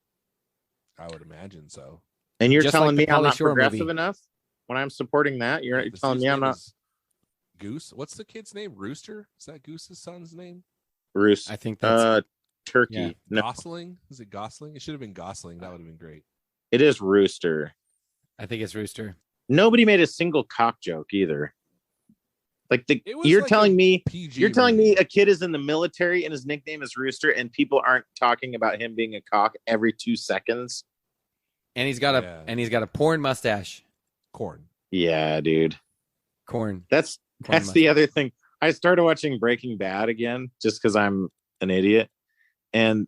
[SPEAKER 1] I would imagine so.
[SPEAKER 3] And you're telling me I'm not progressive enough when I'm supporting that? You're telling me I'm not.
[SPEAKER 1] Goose. What's the kid's name? Rooster? Is that Goose's son's name?
[SPEAKER 3] Roos.
[SPEAKER 2] I think that's
[SPEAKER 3] Turkey.
[SPEAKER 1] Yeah.
[SPEAKER 3] No.
[SPEAKER 1] Gosling? Is it Gosling? It should have been Gosling. That would have been great.
[SPEAKER 3] It is Rooster.
[SPEAKER 2] I think it's Rooster.
[SPEAKER 3] Nobody made a single cock joke either. Like you're like telling me a kid is in the military and his nickname is Rooster and people aren't talking about him being a cock every 2 seconds.
[SPEAKER 2] And he's got a porn mustache.
[SPEAKER 1] Corn.
[SPEAKER 3] Yeah, dude.
[SPEAKER 2] Corn.
[SPEAKER 3] That's the other thing. I started watching Breaking Bad again just because I'm an idiot. And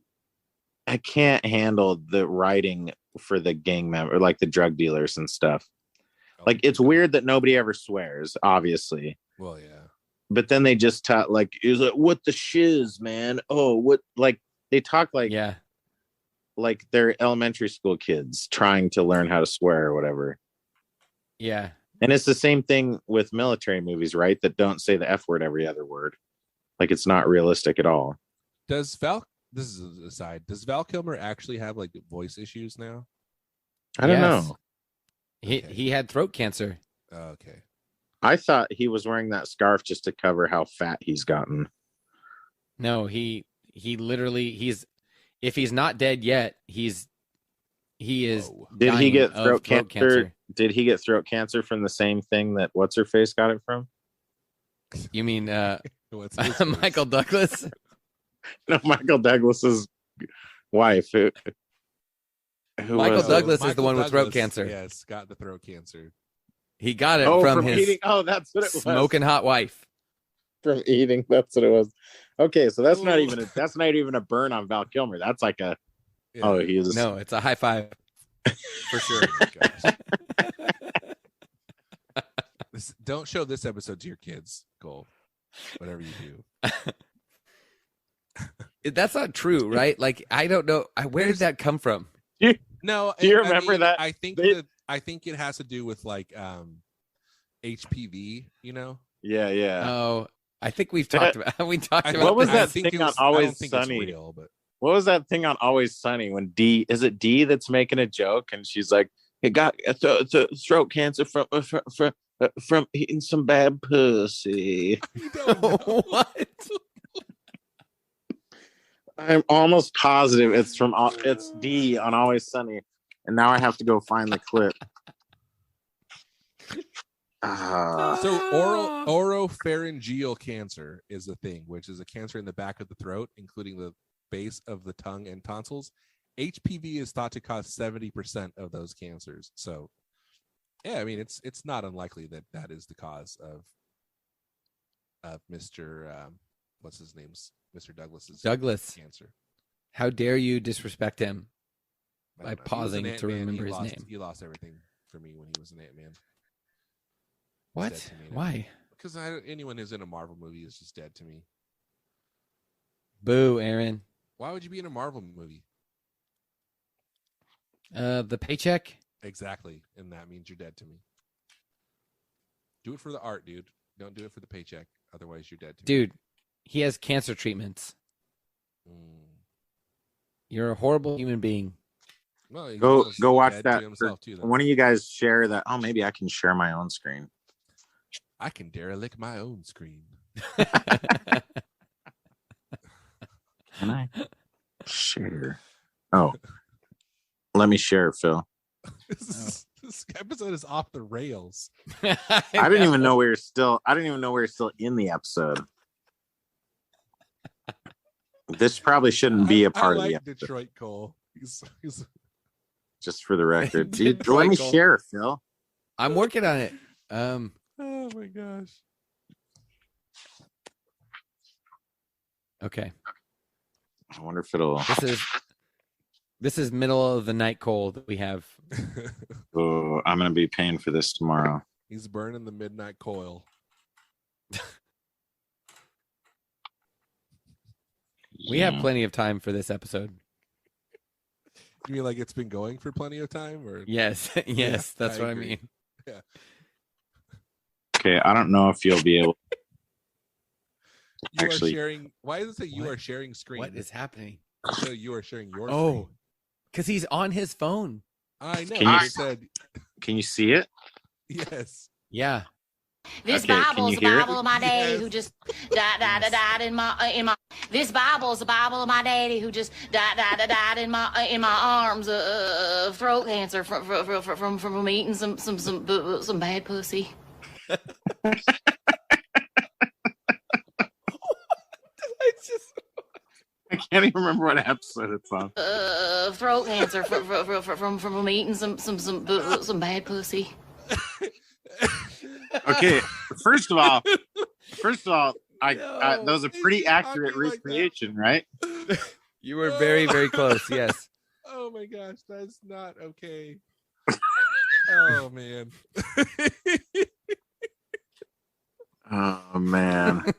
[SPEAKER 3] I can't handle the writing for the gang member, like the drug dealers and stuff. Like, it's weird that nobody ever swears, obviously.
[SPEAKER 1] Well, yeah.
[SPEAKER 3] But then they just talk like, is it what the shiz, man? Oh, what? Like, they talk like,
[SPEAKER 2] yeah,
[SPEAKER 3] like they're elementary school kids trying to learn how to swear or whatever.
[SPEAKER 2] Yeah.
[SPEAKER 3] And it's the same thing with military movies, right? That don't say the F word every other word. Like, it's not realistic at all.
[SPEAKER 1] This is an aside. Does Val Kilmer actually have like voice issues now?
[SPEAKER 3] I don't know.
[SPEAKER 2] He had throat cancer.
[SPEAKER 1] Okay.
[SPEAKER 3] I thought he was wearing that scarf just to cover how fat he's gotten.
[SPEAKER 2] No, he literally if he's not dead yet, he is.
[SPEAKER 3] Did he get throat cancer? Did he get throat cancer from the same thing that what's her face got it from?
[SPEAKER 2] You mean Michael Douglas?
[SPEAKER 3] No, Michael Douglas's wife.
[SPEAKER 2] Michael Douglas is the one with throat cancer.
[SPEAKER 1] Yes, got the throat cancer.
[SPEAKER 2] He got it from his
[SPEAKER 3] eating. Oh, that's what it was.
[SPEAKER 2] Smoking hot wife.
[SPEAKER 3] From eating. That's what it was. Okay, so that's not even a burn on Val Kilmer. That's like a. Yeah. Oh, he is.
[SPEAKER 2] No, it's a high five for sure.
[SPEAKER 1] Don't show this episode to your kids, Cole. Whatever you do.
[SPEAKER 2] That's not true, right? Like, I don't know. Where did that come from?
[SPEAKER 1] No,
[SPEAKER 3] do you remember that?
[SPEAKER 1] I think it has to do with like HPV, you know?
[SPEAKER 3] Yeah.
[SPEAKER 2] Oh, I think we've talked about
[SPEAKER 3] what was that thing on Always Sunny? What was that thing on Always Sunny when Dee that's making a joke and she's like, "It got throat cancer from eating some bad pussy."
[SPEAKER 2] What?
[SPEAKER 3] I'm almost positive it's Dee on Always Sunny, and now I have to go find the clip.
[SPEAKER 1] So oropharyngeal cancer is a thing, which is a cancer in the back of the throat, including the base of the tongue and tonsils. HPV is thought to cause 70% of those cancers. So, yeah, I mean, it's not unlikely that is the cause of Mr. What's his name's Mr.
[SPEAKER 2] Douglas
[SPEAKER 1] cancer.
[SPEAKER 2] How dare you disrespect him
[SPEAKER 1] I
[SPEAKER 2] by
[SPEAKER 1] don't know. He was
[SPEAKER 2] pausing
[SPEAKER 1] an
[SPEAKER 2] to
[SPEAKER 1] Ant-Man.
[SPEAKER 2] remember
[SPEAKER 1] He
[SPEAKER 2] his
[SPEAKER 1] lost-
[SPEAKER 2] name?
[SPEAKER 1] He lost everything for me when he was an Ant-Man.
[SPEAKER 2] What?
[SPEAKER 1] Dead to me now.
[SPEAKER 2] Why?
[SPEAKER 1] Because anyone who's in a Marvel movie is just dead to me.
[SPEAKER 2] Boo, Aaron.
[SPEAKER 1] Why would you be in a Marvel movie?
[SPEAKER 2] The paycheck?
[SPEAKER 1] Exactly, and that means you're dead to me. Do it for the art, dude. Don't do it for the paycheck. Otherwise, you're dead to me.
[SPEAKER 2] Dude, he has cancer treatments.
[SPEAKER 1] Mm.
[SPEAKER 2] You're a horrible human being.
[SPEAKER 1] Well, he's
[SPEAKER 3] Go
[SPEAKER 1] almost
[SPEAKER 3] watch
[SPEAKER 1] dead
[SPEAKER 3] that.
[SPEAKER 1] to himself, too, then.
[SPEAKER 3] One of you guys share that. Oh, maybe I can share my own screen.
[SPEAKER 1] I can derelict my own screen.
[SPEAKER 3] Can I share? Oh, let me share it, Phil.
[SPEAKER 1] This episode is off the rails.
[SPEAKER 3] I didn't even know we were still. I didn't even know we were still in the episode. This probably shouldn't be a part
[SPEAKER 1] I
[SPEAKER 3] of the
[SPEAKER 1] like
[SPEAKER 3] episode.
[SPEAKER 1] Detroit Cole. He's
[SPEAKER 3] Just for the record, dude.
[SPEAKER 2] Detroit
[SPEAKER 3] Let me
[SPEAKER 2] Cole.
[SPEAKER 3] share it, Phil.
[SPEAKER 2] I'm working on it.
[SPEAKER 1] oh my gosh.
[SPEAKER 2] Okay.
[SPEAKER 3] I wonder if it'll.
[SPEAKER 2] This is middle of the night cold that we have.
[SPEAKER 3] Oh, I'm gonna be paying for this tomorrow.
[SPEAKER 1] He's burning the midnight coil.
[SPEAKER 2] We have plenty of time for this episode.
[SPEAKER 1] You mean like it's been going for plenty of time, or
[SPEAKER 2] Yes, yes,
[SPEAKER 1] Yeah,
[SPEAKER 2] that's
[SPEAKER 1] I
[SPEAKER 2] what
[SPEAKER 1] agree.
[SPEAKER 2] I mean.
[SPEAKER 3] Okay, I don't know if you'll be able.
[SPEAKER 1] you
[SPEAKER 3] Actually-
[SPEAKER 1] are sharing? Why does it say you
[SPEAKER 2] What?
[SPEAKER 1] are sharing screen?
[SPEAKER 2] What is happening?
[SPEAKER 1] So you are sharing your
[SPEAKER 2] Oh,
[SPEAKER 1] screen.
[SPEAKER 2] because he's on his phone.
[SPEAKER 1] I know.
[SPEAKER 3] Can
[SPEAKER 1] I
[SPEAKER 3] you-
[SPEAKER 1] said
[SPEAKER 3] Can you see it?
[SPEAKER 1] yes.
[SPEAKER 2] Yeah.
[SPEAKER 4] This
[SPEAKER 3] Okay, can
[SPEAKER 4] Bible's
[SPEAKER 3] you
[SPEAKER 4] the
[SPEAKER 3] hear it?
[SPEAKER 4] Bible of my daddy
[SPEAKER 1] Yes.
[SPEAKER 4] who just died in my. This Bible's the Bible of my daddy who just died in my arms of throat cancer from eating some bad pussy.
[SPEAKER 3] I can't even remember what episode it's on.
[SPEAKER 4] Throat cancer from eating some bad pussy.
[SPEAKER 3] Okay, first of all, I
[SPEAKER 1] No,
[SPEAKER 3] that was a
[SPEAKER 1] they
[SPEAKER 3] pretty
[SPEAKER 1] keep
[SPEAKER 3] accurate
[SPEAKER 1] talking like that.
[SPEAKER 3] recreation, right?
[SPEAKER 2] You were very, very close. Yes.
[SPEAKER 1] Oh my gosh, that's not okay. Oh man.
[SPEAKER 3] Oh man.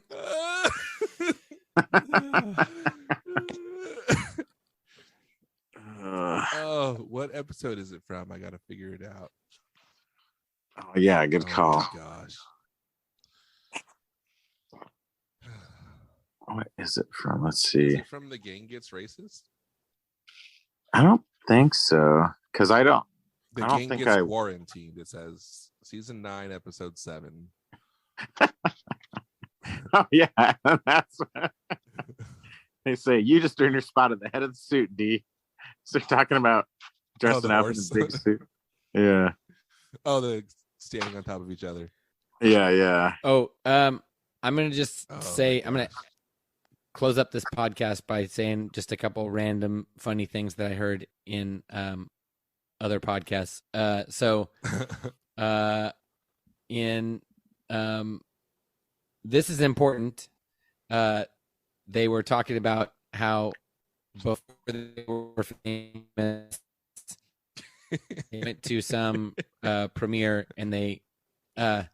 [SPEAKER 1] Oh, what episode is it from? I gotta figure it out.
[SPEAKER 3] Oh yeah, good call.
[SPEAKER 1] Oh my gosh.
[SPEAKER 3] What is it from? Let's
[SPEAKER 1] Is
[SPEAKER 3] see.
[SPEAKER 1] it from The Gang Gets Racist?
[SPEAKER 3] I don't think so, because I don't.
[SPEAKER 1] The
[SPEAKER 3] I don't
[SPEAKER 1] Gang
[SPEAKER 3] think
[SPEAKER 1] Gets
[SPEAKER 3] I-
[SPEAKER 1] Quarantined. It says season 9, episode 7.
[SPEAKER 3] Oh yeah, that's. They say you just earned your spot at the head of the suit, D. So they're talking about dressing
[SPEAKER 1] the
[SPEAKER 3] up
[SPEAKER 1] horse.
[SPEAKER 3] in a big suit. Yeah,
[SPEAKER 1] Oh, the standing on top of each other.
[SPEAKER 3] yeah.
[SPEAKER 2] Oh, I'm gonna just
[SPEAKER 1] Oh,
[SPEAKER 2] say
[SPEAKER 1] my
[SPEAKER 2] I'm gonna
[SPEAKER 1] gosh.
[SPEAKER 2] close up this podcast by saying just a couple random funny things that I heard in other podcasts. In this is important. They were talking about how before they were famous, they went to some premiere and they were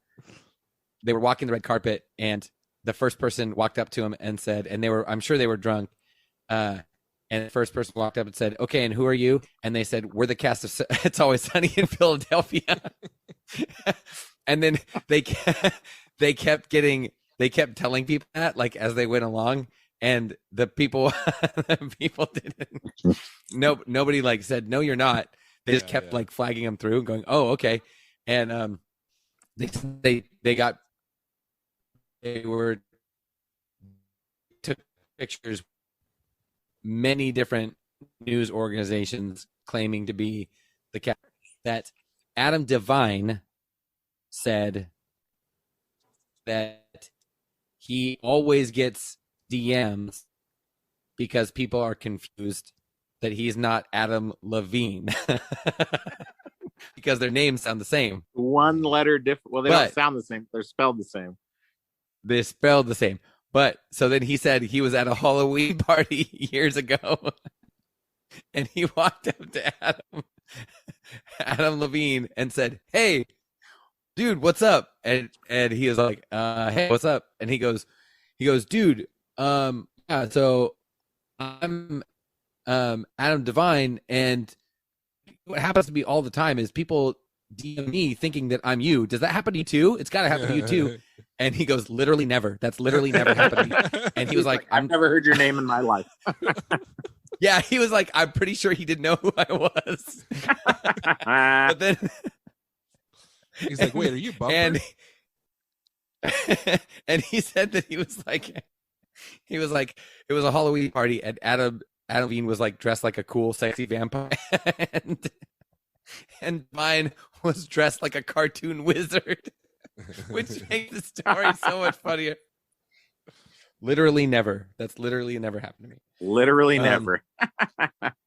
[SPEAKER 2] walking the red carpet and the first person walked up to him and said, and I'm sure they were drunk. And the first person walked up and said, "Okay, and who are you?" And they said, "We're the cast of It's Always Sunny in Philadelphia." And then they kept telling people that like as they went along, and the people didn't. Nobody like said, "No, you're not." They just
[SPEAKER 1] Yeah,
[SPEAKER 2] kept
[SPEAKER 1] yeah.
[SPEAKER 2] like flagging them through and going, "Oh, okay." And took pictures. Many different news organizations claiming to be the cat that Adam Devine said that he always gets DMs because people are confused that he's not Adam Levine because their names sound the same.
[SPEAKER 3] One letter different. Well, they
[SPEAKER 2] But-
[SPEAKER 3] don't sound the same. They're spelled the same.
[SPEAKER 2] They're spelled the same. But so then he said he was at a Halloween party years ago and he walked up to Adam Levine and said, "Hey, dude, what's up?" And he was like, "Hey, what's up?" And he goes, "Dude, yeah, so I'm Adam Devine, and what happens to me all the time is people DM me thinking that I'm you. Does that happen to you too? It's got to happen to you too." And he goes, "Literally never. That's literally never happened to me." And he was like,
[SPEAKER 3] I've never heard your name in my life.
[SPEAKER 2] yeah, he was like, "I'm pretty sure he didn't know who I was." But then
[SPEAKER 1] He's like, "Wait, are you Bumper?"
[SPEAKER 2] and and he said that he was like, it was a Halloween party, and Adam Levine was like dressed like a cool, sexy vampire, and mine was dressed like a cartoon wizard, which makes the story so much funnier. Literally never. That's literally never happened to me.
[SPEAKER 3] Literally never.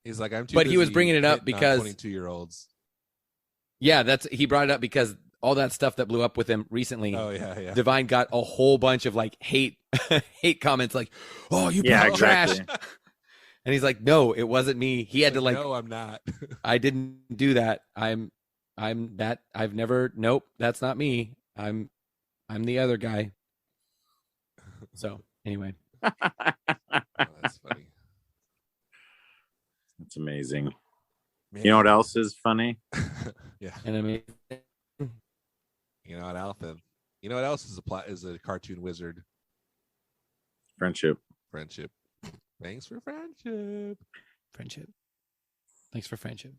[SPEAKER 1] He's like, "I'm too."
[SPEAKER 2] But he was
[SPEAKER 1] busy
[SPEAKER 2] bringing it up
[SPEAKER 1] hitting on
[SPEAKER 2] because-
[SPEAKER 1] 22-year-olds.
[SPEAKER 2] Yeah, he brought it up because all that stuff that blew up with him recently.
[SPEAKER 1] Oh yeah.
[SPEAKER 2] Divine got a whole bunch of like hate comments like, "Oh, you
[SPEAKER 3] Yeah,
[SPEAKER 2] brought trash."
[SPEAKER 3] exactly.
[SPEAKER 2] And he's like, "No, it wasn't me." He had to like,
[SPEAKER 1] "No, I'm not."
[SPEAKER 2] "I didn't do that. I'm that. I've never. Nope, that's not me. I'm the other guy." So anyway,
[SPEAKER 1] Oh, that's funny.
[SPEAKER 3] It's amazing.
[SPEAKER 1] Man.
[SPEAKER 3] You know what else is funny?
[SPEAKER 1] Yeah.
[SPEAKER 2] and I mean,
[SPEAKER 1] You know what, Alpha? You know what else is a cartoon wizard?
[SPEAKER 3] Friendship.
[SPEAKER 1] Friendship. Thanks for friendship.
[SPEAKER 2] friendship. Thanks for friendship.